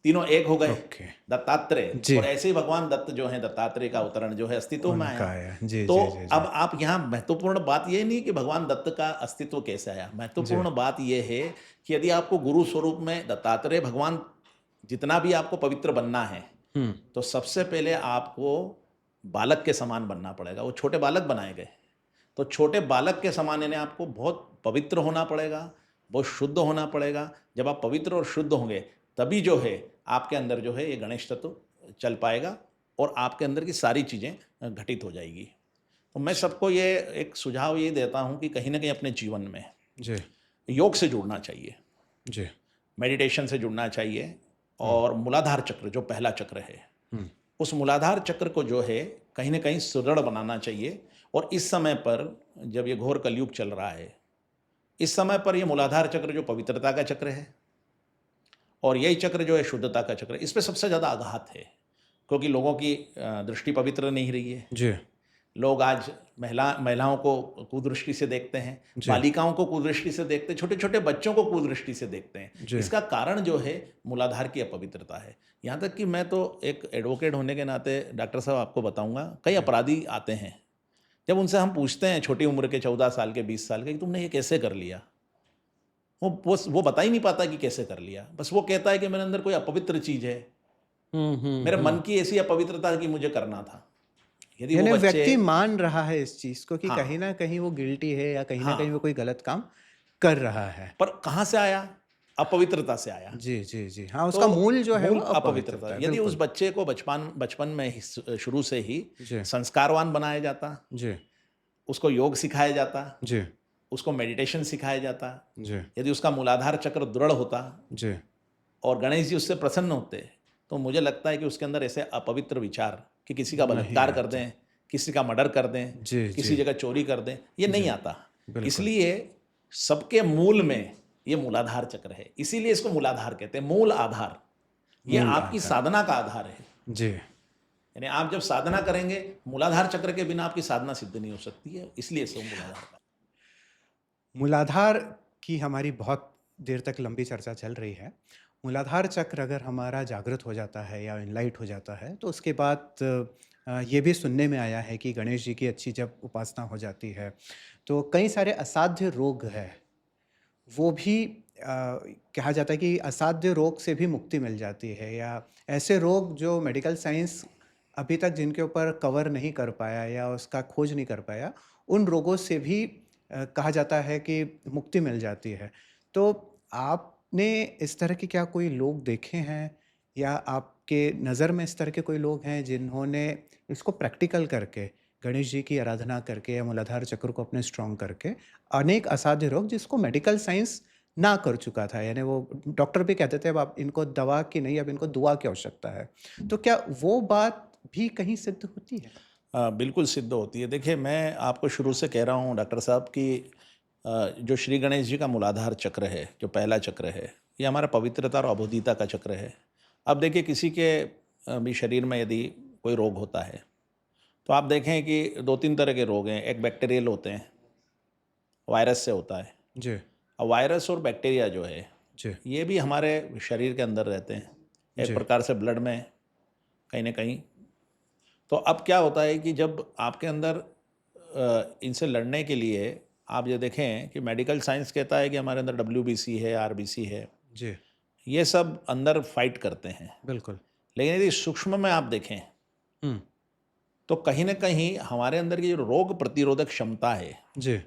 तीनों एक हो गए। ओके। दत्तात्रेय जी, और ऐसे ही भगवान दत्त जो हैं, दत्तात्रेय का अवतरण जो है अस्तित्व में उनका आया। आया। जी, तो जी, जी, जी। अब आप यहाँ महत्वपूर्ण बात ये नहीं कि भगवान दत्त का अस्तित्व कैसे आया। जी, महत्वपूर्ण बात ये है कि यदि आपको गुरु स्वरूप में दत्तात्रेय भगवान जितना भी आपको पवित्र बनना है, हुँ, तो सबसे पहले आपको बालक के समान बनना पड़ेगा। वो छोटे बालक बनाए गए। तो छोटे बालक के समान यानी आपको बहुत पवित्र होना पड़ेगा, बहुत शुद्ध होना पड़ेगा। जब आप पवित्र और शुद्ध होंगे, तभी जो है आपके अंदर जो है ये गणेश तत्व चल पाएगा और आपके अंदर की सारी चीज़ें घटित हो जाएगी। तो मैं सबको ये एक सुझाव ये देता हूँ कि कहीं न कहीं अपने जीवन में जी, योग से जुड़ना चाहिए, जी, मेडिटेशन से जुड़ना चाहिए हुँ, और मूलाधार चक्र जो पहला चक्र है, हुँ, उस मूलाधार चक्र को जो है कहीं न कहीं सुदृढ़ बनाना चाहिए। और इस समय पर जब ये घोर कलयुग चल रहा है, इस समय पर ये मूलाधार चक्र जो पवित्रता का चक्र है और यही चक्र जो है शुद्धता का चक्र है, इस पे सबसे ज़्यादा आघात है क्योंकि लोगों की दृष्टि पवित्र नहीं रही है। जी, लोग आज महिलाओं को कुदृष्टि से देखते हैं, जी। बालिकाओं को कुदृष्टि से देखते हैं, छोटे छोटे बच्चों को कुदृष्टि से देखते हैं। जी। इसका कारण जो है मूलाधार की अपवित्रता है। यहाँ तक कि मैं तो एक एडवोकेट होने के नाते डॉक्टर साहब आपको बताऊंगा, कई अपराधी आते हैं, जब उनसे हम पूछते हैं छोटी उम्र के 14 साल के 20 साल के कि तुमने ये कैसे कर लिया, वो बता ही नहीं पाता कि कैसे कर लिया। बस वो कहता है कि मेरे अंदर कोई अपवित्र चीज़ है, मेरे मन की ऐसी अपवित्रता है कि मुझे करना था। यदि वो यानी बच्चे व्यक्ति मान रहा है इस चीज को कि हाँ कहीं ना कहीं वो गिल्टी है या कहीं ना कहीं हाँ, वो कोई गलत काम कर रहा है। पर कहाँ से आया? अपवित्रता से आया। जी जी जी, हाँ, उसका तो मूल जो है वो मूल अपवित्रता, अपवित्रता है। यदि उस बिल्कुल। बच्चे को बचपन में ही शुरू से ही जी संस्कारवान बनाया जाता, जी उसको योग सिखाया जाता, जी उसको मेडिटेशन सिखाया जाता, जी यदि उसका मूलाधार चक्र दृढ़ होता जी और गणेश जी उससे प्रसन्न होते, तो मुझे लगता है कि उसके अंदर ऐसे अपवित्र विचार कि किसी का नहीं बलात्कार कर आता। दें, किसी का मर्डर कर दें, जी किसी जी जगह चोरी कर दें, ये नहीं आता। बिल्कुल। इसलिए सबके मूल में ये मूलाधार चक्र है, इसीलिए इसको मूलाधार कहते हैं, मूल आधार। ये मूल आपकी आधार। साधना का आधार है। जी यानी आप जब साधना करेंगे, मूलाधार चक्र के बिना आपकी साधना सिद्ध नहीं हो सकती है, इसलिए इसको मूलाधार का। मूलाधार की हमारी बहुत देर तक लंबी चर्चा चल रही है। मूलाधार चक्र अगर हमारा जागृत हो जाता है या इनलाइट हो जाता है तो उसके बाद ये भी सुनने में आया है कि गणेश जी की अच्छी जब उपासना हो जाती है तो कई सारे असाध्य रोग है वो भी कहा जाता है कि असाध्य रोग से भी मुक्ति मिल जाती है, या ऐसे रोग जो मेडिकल साइंस अभी तक जिनके ऊपर कवर नहीं कर पाया या उसका खोज नहीं कर पाया, उन रोगों से भी कहा जाता है कि मुक्ति मिल जाती है। तो आपने इस तरह के क्या कोई लोग देखे हैं या आपके नज़र में इस तरह के कोई लोग हैं जिन्होंने इसको प्रैक्टिकल करके, गणेश जी की आराधना करके या मूलाधार चक्र को अपने स्ट्रॉन्ग करके अनेक असाध्य रोग जिसको मेडिकल साइंस ना कर चुका था, यानी वो डॉक्टर भी कहते थे अब आप इनको दवा की नहीं, अब इनको दुआ की आवश्यकता है, तो क्या वो बात भी कहीं सिद्ध होती है? बिल्कुल सिद्ध होती है। देखिए, मैं आपको शुरू से कह रहा हूँ डॉक्टर साहब कि जो श्री गणेश जी का मूलाधार चक्र है, जो पहला चक्र है, ये हमारा पवित्रता और अबोधिता का चक्र है। अब देखिए, किसी के भी शरीर में यदि कोई रोग होता है तो आप देखें कि 2-3 तरह के रोग हैं। एक बैक्टीरियल होते हैं, वायरस से होता है। जी अब वायरस और बैक्टीरिया जो है, जी ये भी हमारे शरीर के अंदर रहते हैं, एक जी प्रकार से ब्लड में कहीं ना कहीं। तो अब क्या होता है कि जब आपके अंदर इनसे लड़ने के लिए आप ये देखें कि मेडिकल साइंस कहता है कि हमारे अंदर WBC है, RBC है, जी ये सब अंदर फाइट करते हैं। बिल्कुल। लेकिन यदि सूक्ष्म में आप देखें हम्म। तो कहीं ना कहीं हमारे अंदर की जो रोग प्रतिरोधक क्षमता है, जी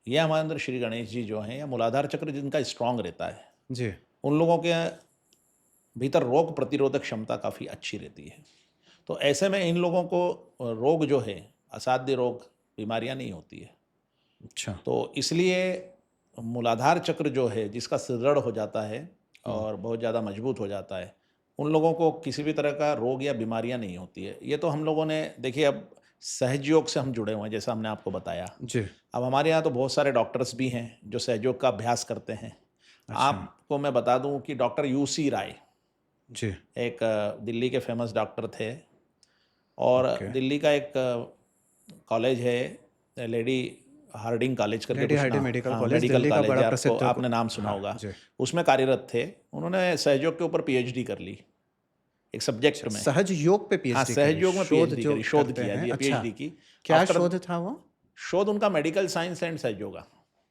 ये हमारे अंदर श्री गणेश जी जो हैं या मूलाधार चक्र जिनका स्ट्रांग रहता है, जी उन लोगों के भीतर रोग प्रतिरोधक क्षमता काफ़ी अच्छी रहती है। तो ऐसे में इन लोगों को रोग जो है, असाध्य रोग, बीमारियां नहीं होती है। अच्छा। तो इसलिए मूलाधार चक्र जो है जिसका सुदृढ़ हो जाता है और बहुत ज़्यादा मजबूत हो जाता है, उन लोगों को किसी भी तरह का रोग या बीमारियां नहीं होती है। ये तो हम लोगों ने देखिए, अब सहज योग से हम जुड़े हुए हैं, जैसा हमने आपको बताया। जी अब हमारे यहाँ तो बहुत सारे डॉक्टर्स भी हैं जो सहयोग का अभ्यास करते हैं। अच्छा। आपको मैं बता दूं कि डॉक्टर UC राय जी एक दिल्ली के फेमस डॉक्टर थे, और ओके। दिल्ली का एक कॉलेज है, लेडी हार्डिंग कॉलेज करके लेडी कुछ हार्डिंग नाम, मेडिकल हाँ, कॉलेज मेडिकल दिल्ली का कॉलेज बड़ा है, प्रसिद्ध आपने नाम सुना हाँ होगा। जी। उसमें कार्यरत थे। उन्होंने सहयोग के ऊपर PhD कर ली, एक सब्जेक्ट में। सहज योग पे हाँ, PhD सहज करी, योग में शोध PhD जो करी, शोध करते किया हैं। जी, अच्छा, PhD की। क्या आफ्टर शोध था वो? शोध उनका मेडिकल साइंस एंड सहयोग।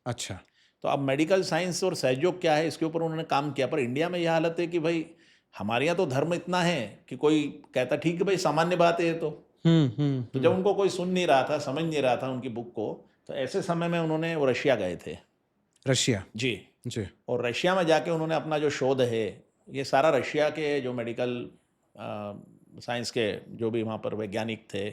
अच्छा। तो अब मेडिकल साइंस और सहयोग क्या है, इसके ऊपर उन्होंने काम किया। पर इंडिया में यह हालत है कि भाई हमारे यहाँ तो धर्म इतना है कि कोई कहता ठीक है भाई, सामान्य बात है ये तो जब उनको कोई सुन नहीं रहा था, समझ नहीं रहा था उनकी बुक को, तो ऐसे समय में उन्होंने वो रशिया गए थे। रशिया। जी। जी और रशिया में जाके उन्होंने अपना जो शोध है, ये सारा रशिया के जो मेडिकल साइंस के जो भी वहाँ पर वैज्ञानिक थे,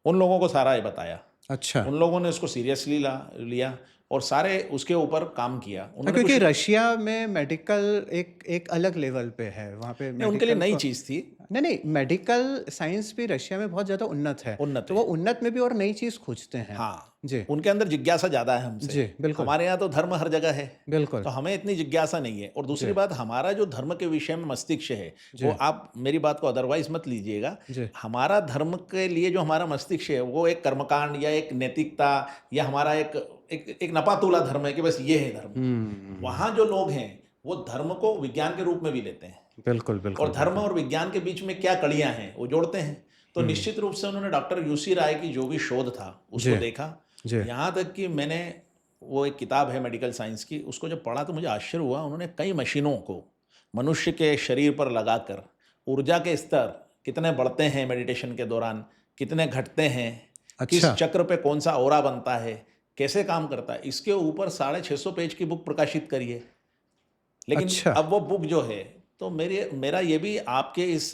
उन लोगों को सारा ये बताया। अच्छा। उन लोगों ने उसको सीरियसली लिया और सारे उसके ऊपर काम किया। हाँ, उन्होंने क्योंकि कुछ रशिया में मेडिकल एक अलग लेवल पे है, वहाँ पे नहीं, उनके लिए मेडिकल नई को, चीज़ थी। नहीं नहीं, मेडिकल साइंस भी रशिया में बहुत ज़्यादा उन्नत है, उन्नत तो है। वो उन्नत में भी और नई चीज़ खोजते हैं। हाँ, जी, उनके अंदर जिज्ञासा ज़्यादा है हमसे। जी, बिल्कुल, हमारे यहाँ तो धर्म हर जगह है, बिल्कुल। तो हमें इतनी जिज्ञासा नहीं है। और दूसरी जी, बात, हमारा जो धर्म के विषय में मस्तिष्क है, वो जी, आप मेरी बात को अदरवाइज़ मत लीजिएगा। जी। हमारा धर्म के लिए जो हमारा मस्तिष्क है, वो एक कर्मकांड या एक नैतिकता या हमारा एक एक एक नपातुला धर्म है कि बस ये है धर्म। हुँ, वहाँ जो लोग हैं, वो धर्म को विज्ञान के रूप में भी लेते हैं। बिल्कुल, और बिल्कुल, धर्म बिल्कुल। और विज्ञान के बीच में क्या कड़ियाँ हैं, वो जोड़ते हैं। तो हुँ, निश्चित रूप से उन्होंने डॉक्टर यूसी राय की जो भी शोध था, उसको जी, देखा। जी, यहाँ तक कि मैंने वो एक किताब है मेडिकल साइंस की, उसको जब पढ़ा तो मुझे आश्चर्य हुआ। उन्होंने कई मशीनों को मनुष्य के शरीर पर लगाकर ऊर्जा के स्तर कितने बढ़ते हैं मेडिटेशन के दौरान, कितने घटते हैं, किस अच्छा, चक्र पे कौन सा ऑरा बनता है, कैसे काम करता है, इसके ऊपर 650 पेज की बुक प्रकाशित करी है। लेकिन अच्छा, अब वो बुक जो है, तो मेरा ये भी आपके इस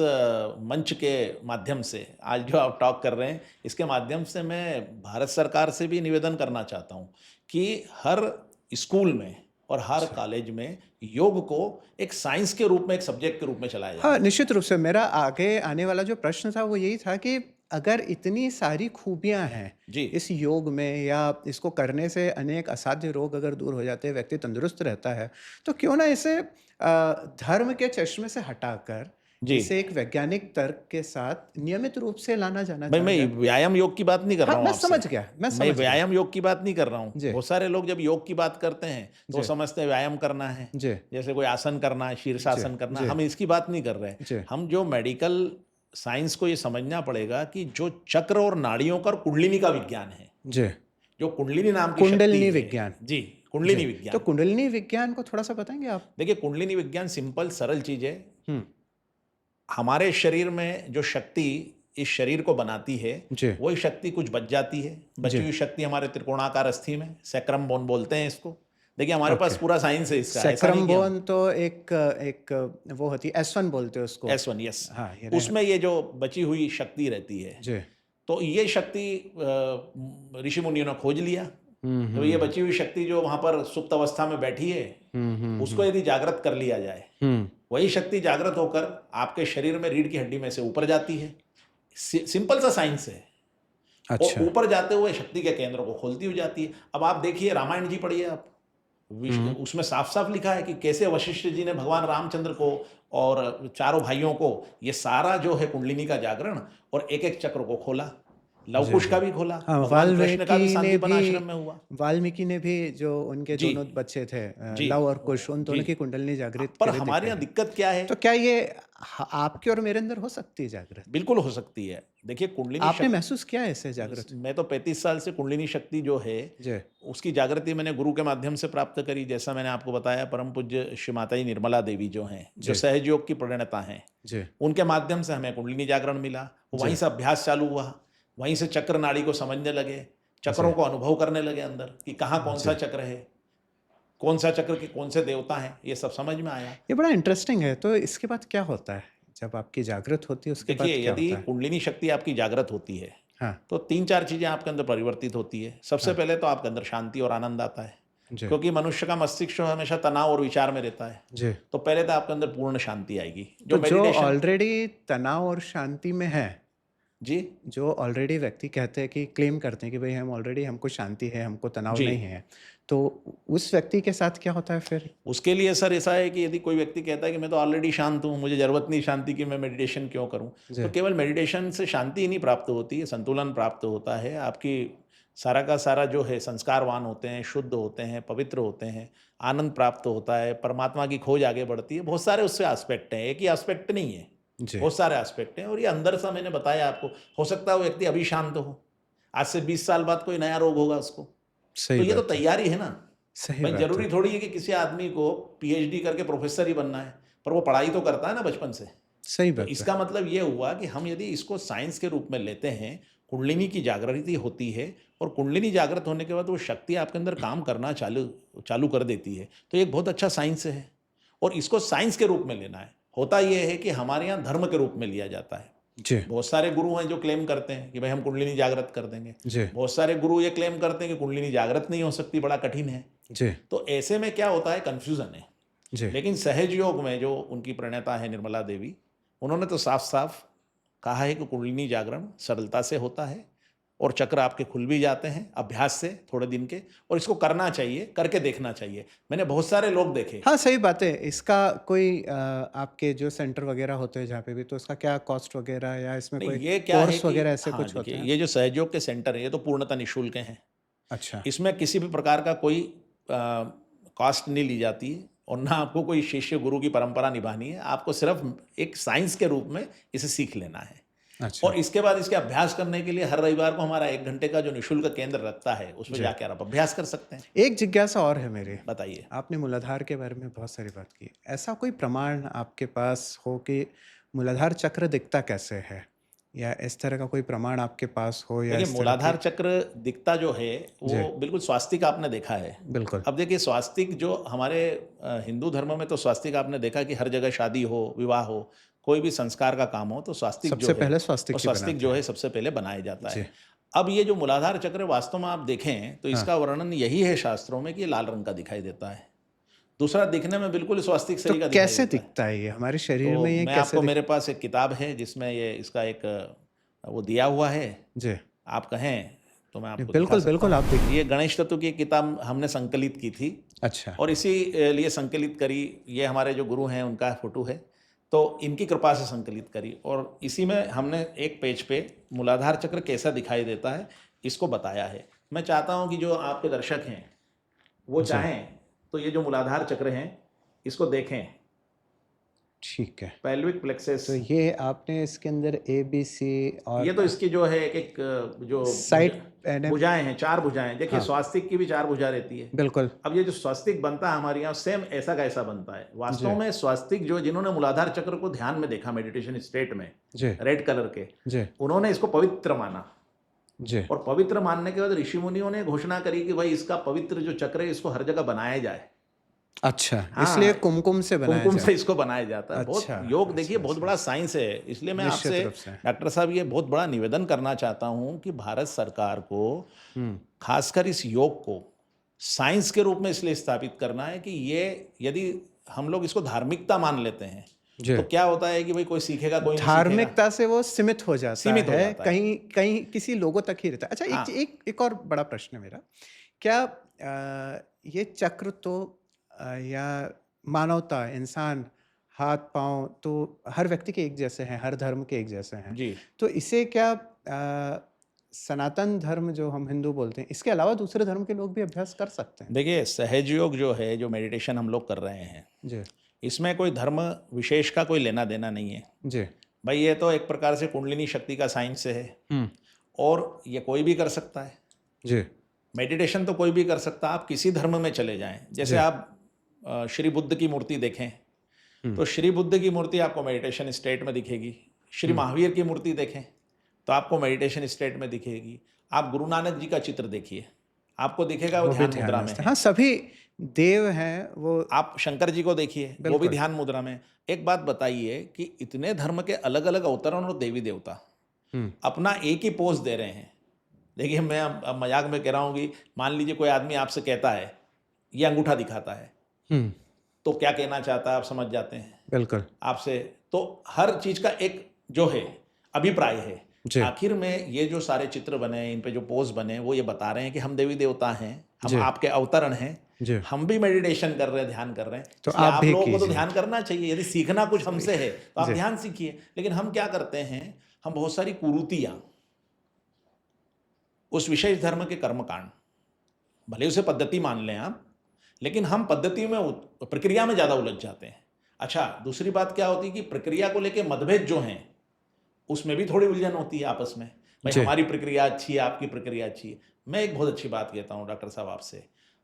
मंच के माध्यम से, आज जो आप टॉक कर रहे हैं, इसके माध्यम से मैं भारत सरकार से भी निवेदन करना चाहता हूँ कि हर स्कूल में और हर अच्छा। कॉलेज में योग को एक साइंस के रूप में, एक सब्जेक्ट के रूप में चलाया हाँ, जाना निश्चित चाहिए। रूप से मेरा आगे आने वाला जो प्रश्न था वो यही था कि अगर इतनी सारी खूबियाँ हैं जी, इस योग में या इसको करने से अनेक असाध्य रोग अगर दूर हो जाते हैं, व्यक्ति तंदुरुस्त रहता है, तो क्यों ना इसे धर्म के चश्मे से हटाकर जी। इसे एक वैज्ञानिक तर्क के साथ नियमित रूप से लाना जाना भाई, चाहा मैं जाए? व्यायाम योग की बात नहीं कर हाँ, रहा हूँ मैं आपसे। समझ गया, मैं मैं समझ गया। व्यायाम योग की बात नहीं कर रहा हूँ। जी, बहुत सारे लोग जब योग की बात करते हैं, तो वो जी, समझते हैं व्यायाम करना है। जी, जैसे कोई आसन करना है, जी, शीर्षासन करना है, जी, हम इसकी बात नहीं कर रहे। जी, हम जो मेडिकल साइंस को ये समझना पड़ेगा कि जो चक्र और नाड़ियों का और कुंडलिनी का विज्ञान है, जी। जो कुंडलिनी नाम की शक्ति कुंडलिनी है। विज्ञान। जी, जी, कुंडलिनी तो विज्ञान। कुंडलिनी विज्ञान को थोड़ा-सा बताएँगे आप? देखिए, कुंडलिनी विज्ञान सिंपल सरल चीज़ है। हुँ, हमारे शरीर में जो शक्ति इस शरीर को बनाती है, जी, वही शक्ति कुछ बच जाती है। बची जी, हुई शक्ति हमारे त्रिकोणाकार अस्थि में, सैक्रम बोन बोलते हैं इसको। देखिए, हमारे पास ओके। पूरा साइंस है इसका, ऐसा नहीं सैक्रम कि हम बोन तो एक एक वो होती है एस1 बोलते हैं उसको। S1 yes. हाँ, यानी उसमें ये जो बची हुई शक्ति रहती है, जी। तो ये शक्ति ऋषि मुनियों ने खोज लिया। हुँ, तो ये हुँ, बची हुई शक्ति जो वहाँ पर सुप्त अवस्था में बैठी है, हुँ, हुँ, उसको हुँ, यदि जागृत कर लिया जाए, हुँ, वही शक्ति जागृत होकर आपके शरीर में रीढ़ की हड्डी में से ऊपर जाती है। सिंपल सा साइंस है। और अच्छा। ऊपर जाते हुए शक्ति के केंद्र को खोलती हुई जाती है। अब आप देखिए, रामायण जी पढ़िए आप। हुँ, उसमें साफ-साफ लिखा है कि कैसे वशिष्ठ जी ने भगवान रामचंद्र को और चारों भाइयों को ये सारा जो है कुंडलिनी का जागरण और एक-एक चक्र को खोला। जी, लव-कुश का जी। भी खोला, हाँ, भगवान कृष्ण का भी सांदीपन आश्रम में हुआ। वाल्मीकि ने भी जो उनके जी, दोनों बच्चे थे जी, लव और कुश, उन जी। दोनों की कुंडलिनी जागृत पर करे हमारे दिखे यहाँ हैं। दिक्कत क्या है? तो क्या ये आपके और मेरे अंदर हो सकती है जागृत? बिल्कुल हो सकती है। देखिए, कुंडलिनी आपने शक्ति, महसूस किया है इसे जागृत? मैं तो 35 साल से कुंडलिनी शक्ति जो है, जी, उसकी जागृति मैंने गुरु के माध्यम से प्राप्त करी। जैसा मैंने आपको बताया, परम पूज्य श्री माताजी निर्मला देवी जो हैं, जो जी, सहज योग की प्रणेता हैं, जी, उनके माध्यम से हमें कुंडलिनी जागरण मिला। वहीं जी, से अभ्यास चालू हुआ, वहीं से चक्र नाड़ी को समझने लगे, जी, चक्रों को अनुभव करने लगे अंदर कि कहाँ कौन-सा जी। चक्र है, कौन-सा चक्र के कौन से देवता हैं, ये सब समझ में आया। ये बड़ा इंटरेस्टिंग है, तो इसके बाद क्या होता है? जब आपकी जागृत होती है उसके बाद देखिए, क्या यदि होता है? कुंडलिनी शक्ति आपकी जागृत होती है, हाँ, तो 3-4 चीज़ें आपके अंदर परिवर्तित होती है। सबसे हाँ, पहले तो आपके अंदर शांति और आनंद आता है, जी, क्योंकि मनुष्य का मस्तिष्क हमेशा तनाव और विचार में रहता है। जी। तो पहले तो आपके अंदर पूर्ण शांति आएगी। तो जो जो मेडिटेशन ऑलरेडी तनाव और शांति में है, जी, जो ऑलरेडी व्यक्ति कहते हैं कि क्लेम करते हैं कि भई हम ऑलरेडी हमको शांति है, हमको तनाव जी। नहीं है, तो उस व्यक्ति के साथ क्या होता है फिर? उसके लिए सर ऐसा है कि यदि कोई व्यक्ति कहता है कि मैं तो ऑलरेडी शांत हूँ, मुझे ज़रूरत नहीं शांति की, मैं मेडिटेशन क्यों करूँ? जी, तो केवल मेडिटेशन से शांति ही नहीं प्राप्त होती है, संतुलन प्राप्त होता है। आपकी सारा का सारा जो है संस्कारवान होते हैं, शुद्ध होते हैं, पवित्र होते हैं, आनंद प्राप्त होता है, परमात्मा की खोज आगे बढ़ती है। बहुत सारे उससे एस्पेक्ट हैं, एक ही एस्पेक्ट नहीं है, जी, बहुत सारे एस्पेक्ट हैं। और ये अंदर सा मैंने बताया आपको, हो सकता है वो व्यक्ति अभी शांत हो, आज से 20 साल बाद कोई नया रोग होगा उसको। सही तो ये तो बात है, तैयारी है ना। सही भाई, बात है, ज़रूरी थोड़ी है कि किसी आदमी को पीएचडी करके प्रोफेसर ही बनना है, पर वो पढ़ाई तो करता है ना बचपन से। सही तो बात है। इसका मतलब ये हुआ कि हम यदि इसको साइंस के रूप में लेते हैं, कुंडलिनी की जागृति होती है और कुंडलिनी जागृत होने के बाद वो शक्ति आपके अंदर काम करना चालू चालू कर देती है। तो ये एक बहुत अच्छा साइंस है और इसको साइंस के रूप में लेना है। होता ये है कि हमारे यहाँ धर्म के रूप में लिया जाता है। जी, बहुत सारे गुरु हैं जो क्लेम करते हैं कि भाई हम कुंडलिनी जागृत कर देंगे। जी, बहुत सारे गुरु ये क्लेम करते हैं कि कुंडलिनी जागृत नहीं हो सकती, बड़ा कठिन है। जी, तो ऐसे में क्या होता है, कन्फ्यूज़न है। जी, लेकिन सहज योग में जो उनकी प्रणेता है निर्मला देवी, उन्होंने तो साफ-साफ कहा है कि कुंडलिनी जागरण सरलता से होता है और चक्र आपके खुल भी जाते हैं अभ्यास से थोड़े दिन के। और इसको करना चाहिए, करके देखना चाहिए। मैंने बहुत सारे लोग देखे। हाँ, सही बात है। इसका कोई आपके जो सेंटर वगैरह होते हैं जहाँ पे भी, तो इसका क्या कॉस्ट वगैरह या इसमें नहीं, कोई ये क्या है कोर्स कि वगैरह ऐसे हाँ, कुछ होते देखिए हैं? ये जो सहयोग के सेंटर हैं ये तो पूर्णतः निःशुल्क हैं। अच्छा, इसमें किसी भी प्रकार का कोई कॉस्ट नहीं ली जाती है और ना आपको कोई शिष्य गुरु की परंपरा निभानी है। आपको सिर्फ एक साइंस के रूप में इसे सीख लेना है। अच्छा। और इसके बाद इसके अभ्यास करने के लिए हर रविवार को हमारा 1 घंटे का जो निःशुल्क केंद्र रखता है उसमें जी। जाकर आप अभ्यास कर सकते हैं। एक जिज्ञासा और है मेरी। बताइए। आपने मूलाधार के बारे में बहुत सारी बात की। ऐसा कोई प्रमाण आपके पास हो कि मूलाधार चक्र दिखता कैसे है? या इस तरह का कोई प्रमाण आपके पास हो या देखिए इस तरह मूलाधार की? चक्र दिखता जो है जी, वो बिल्कुल स्वास्तिक आपने देखा है। बिल्कुल। अब देखिए स्वास्तिक जो हमारे हिंदू धर्म में तो स्वास्तिक आपने देखा कि हर जगह शादी हो, विवाह हो, कोई भी संस्कार का काम हो तो स्वास्तिक जो सबसे है पहले और स्वास्तिक ही स्वास्तिक बनाते जो है हैं। सबसे पहले बनाया जाता जी, है। अब ये जो मूलाधार चक्र वास्तव में आप देखें तो हाँ। इसका वर्णन यही है शास्त्रों में कि ये लाल रंग का दिखाई देता है। दूसरा दिखने में बिल्कुल स्वास्तिक तो शरीर का दिखाई कैसे देता है। दिखता है ये? हमारे शरीर तो में ये मैं कैसे आपको मेरे पास एक किताब है जिसमें ये इसका एक वो दिया हुआ है। जी। आप कहें तो मैं नहीं, आपको दिखा बिल्कुल, सकता बिल्कुल आप हूँ। ये गणेश तत्व की किताब हमने संकलित की थी अच्छा, और इसी लिए संकलित करी। ये हमारे जो गुरु हैं उनका फोटो है तो इनकी कृपा से संकलित करी और इसी में हमने एक पेज पे मूलाधार चक्र कैसा दिखाई देता है इसको बताया है। मैं चाहता हूँ कि जो आपके दर्शक हैं वो जी, चाहें तो ये जो मूलाधार चक्र हैं इसको देखें। ठीक है। पेल्विक प्लेक्सस, तो ये आपने इसके अंदर ए, बी, सी ये और तो इसकी जो है एक जो साइड एंड भुजाएं हैं, 4 भुजाएं। देखिए हाँ, स्वास्तिक की भी 4 भुजा रहती है। बिल्कुल। अब ये जो स्वास्तिक बनता है हमारे यहाँ सेम ऐसा का ऐसा बनता है। जी, वास्तव में स्वास्तिक जो जिन्होंने मूलाधार चक्र को ध्यान में देखा मेडिटेशन स्टेट में जी, रेड कलर के, जी, उन्होंने इसको पवित्र माना जी। और पवित्र मानने के बाद ऋषि मुनियों ने घोषणा करी कि भाई इसका पवित्र जो चक्र है इसको हर जगह बनाया जाए। अच्छा, इसलिए हाँ, कुमकुम से बनाया कुमकुम से जाए। इसको बनाया जाता है। बहुत अच्छा, योग अच्छा, देखिए बहुत अच्छा। बड़ा साइंस है। इसलिए मैं निश्चित आपसे रूप से। डॉक्टर साहब ये बहुत बड़ा निवेदन करना चाहता हूँ कि भारत सरकार को हुँ, खासकर इस योग को साइंस के रूप में इसलिए स्थापित करना है कि ये यदि हम लोग इसको धार्मिकता मान लेते हैं जी। तो क्या होता है कि भाई कोई सीखेगा कोई नहीं सीखेगा, धार्मिकता से वो सीमित हो जाता सीमित हो है, जाता है। कहीं कहीं किसी लोगों तक ही रहता है। अच्छा, हाँ एक और बड़ा प्रश्न है मेरा। क्या ये चक्र तो या मानवता, इंसान, हाथ-पाँव तो हर व्यक्ति के एक जैसे हैं, हर धर्म के एक जैसे हैं। जी। तो इसे क्या सनातन धर्म जो हम हिंदू बोलते हैं, इसके अलावा दूसरे धर्म के लोग भी अभ्यास कर सकते हैं? देखिए सहज योग जो है जो मेडिटेशन हम लोग कर रहे हैं जी, इसमें कोई धर्म विशेष का कोई लेना देना नहीं है। जी। भाई ये तो एक प्रकार से कुंडलिनी शक्ति का साइंस है हुँ, और ये कोई भी कर सकता है। जी, मेडिटेशन तो कोई भी कर सकता है। आप किसी धर्म में चले जाएं, जैसे जी। आप श्री बुद्ध की मूर्ति देखें तो श्री बुद्ध की मूर्ति आपको मेडिटेशन स्टेट में दिखेगी। श्री महावीर की मूर्ति देखें तो आपको मेडिटेशन स्टेट में दिखेगी। आप गुरु नानक जी का चित्र देखिए, आपको दिखेगा वो वो भी ध्यान ध्यान मुद्रा में में स्थित। है। हाँ, सभी देव हैं वो। आप शंकर जी को देखिए, वो भी बिल्कुल। ध्यान मुद्रा में। एक बात बताइए कि इतने धर्म के अलग अलग अवतरण और देवी देवता हुँ, अपना एक ही पोज दे रहे हैं। देखिए मैं अब मजाक में कह रहा हूँ कि मान लीजिए कोई आदमी आपसे कहता है, ये अंगूठा दिखाता है, हुँ, तो क्या कहना चाहता है आप समझ जाते हैं बिल्कुल। आपसे। तो हर चीज का एक जो है अभिप्राय है। जी, आखिर में ये जो सारे चित्र बने, इन पे जो पोज बने, वो ये बता रहे हैं कि हम देवी देवता हैं, हम जी। आपके अवतरण हैं, जी। हम भी मेडिटेशन कर रहे हैं, ध्यान कर रहे हैं। तो इसलिए आप आप भी लोगों को तो कीजिए। ध्यान करना चाहिए। यदि सीखना कुछ हमसे है तो आप जी। ध्यान सीखिए। लेकिन हम क्या करते हैं, हम बहुत सारी कुरीतियां, उस विशेष धर्म के कर्मकांड, भले उसे पद्धति मान लें आप, लेकिन हम पद्धति में प्रक्रिया में ज़्यादा उलझ जाते हैं। अच्छा, दूसरी बात क्या होती है कि प्रक्रिया को लेके मतभेद जो हैं उसमें भी थोड़ी उलझन होती है आपस में। भाई जी। हमारी प्रक्रिया अच्छी है, आपकी प्रक्रिया अच्छी है। मैं एक बहुत अच्छी बात कहता हूँ डॉक्टर साहब आपसे,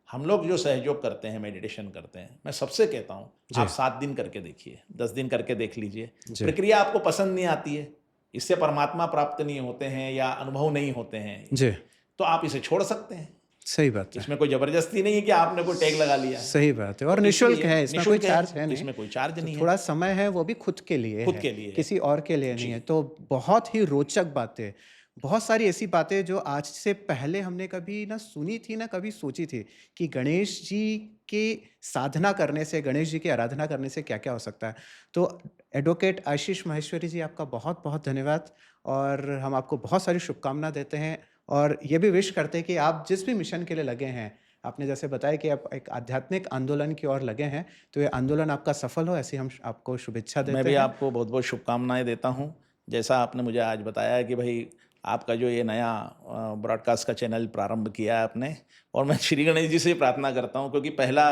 हम लोग जो सहयोग करते हैं, मेडिटेशन करते हैं, मैं सबसे कहता हूँ जी। आप 7 दिन करके देखिए, 10 दिन करके देख लीजिए। जी। प्रक्रिया आपको पसंद नहीं आती है, इससे परमात्मा प्राप्त नहीं होते हैं या अनुभव नहीं होते हैं, जी, तो आप इसे छोड़ सकते हैं। सही बात है। इसमें कोई जबरदस्ती नहीं है कि आपने कोई टैग लगा लिया है। सही बात है और तो निःशुल्क इसलिए है, इसमें कोई निःशुल्क है, चार्ज है नहीं। इसमें कोई चार्ज नहीं है। थोड़ा समय है वो भी खुद के लिए खुद है, के लिए है। किसी और के लिए नहीं है। तो बहुत ही रोचक बातें, बहुत सारी ऐसी बातें जो आज से पहले हमने कभी ना सुनी थी ना कभी सोची थी कि गणेश जी की साधना करने से, गणेश जी की आराधना करने से क्या-क्या हो सकता है। तो एडवोकेट आशीष माहेश्वरी जी, आपका बहुत-बहुत धन्यवाद और हम आपको बहुत सारी शुभकामना देते हैं और ये भी विश करते हैं कि आप जिस भी मिशन के लिए लगे हैं, आपने जैसे बताया कि आप एक आध्यात्मिक आंदोलन की ओर लगे हैं, तो ये आंदोलन आपका सफल हो, ऐसी हम आपको शुभेच्छा मैं देते भी हैं। आपको बहुत-बहुत शुभकामनाएँ देता हूँ। जैसा आपने मुझे आज बताया कि भई आपका जो ये नया ब्रॉडकास्ट का चैनल प्रारंभ किया है आपने, और मैं श्री गणेश जी से प्रार्थना करता हूँ, क्योंकि पहला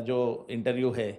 जो इंटरव्यू है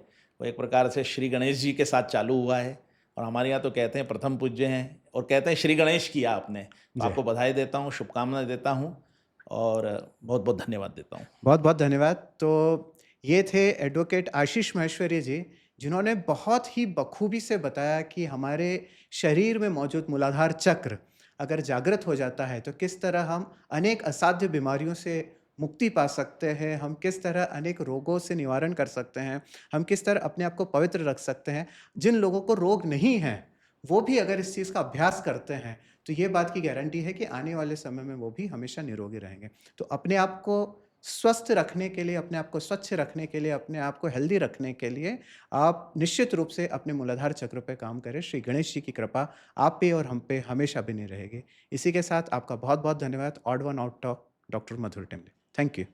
वो एक प्रकार से श्री गणेश जी के साथ चालू हुआ है, और हमारे यहाँ तो कहते हैं प्रथम पूज्य हैं और कहते हैं श्री गणेश किया आपने। तो जी। आपको बधाई देता हूँ, शुभकामनाएँ देता हूँ और बहुत-बहुत धन्यवाद देता हूँ। बहुत-बहुत धन्यवाद। तो ये थे एडवोकेट आशीष माहेश्वरी जी, जिन्होंने बहुत ही बखूबी से बताया कि हमारे शरीर में मौजूद मूलाधार चक्र अगर जागृत हो जाता है, तो किस तरह हम अनेक असाध्य बीमारियों से मुक्ति पा सकते हैं, हम किस तरह अनेक रोगों से निवारण कर सकते हैं, हम किस तरह अपने आप को पवित्र रख सकते हैं। जिन लोगों को रोग नहीं है, वो भी अगर इस चीज़ का अभ्यास करते हैं, तो ये बात की गारंटी है कि आने वाले समय में वो भी हमेशा निरोगी रहेंगे। तो अपने आप को स्वस्थ रखने के लिए, अपने आप को स्वच्छ रखने के लिए, अपने आप को हेल्दी रखने के लिए आप निश्चित रूप से अपने मूलाधार चक्र पे काम करें। श्री गणेश जी की कृपा आप पे और हम पे हमेशा बनी रहेगी। इसी के साथ आपका बहुत-बहुत धन्यवाद। Odd one out talk doctor Madhur Timle. Thank you.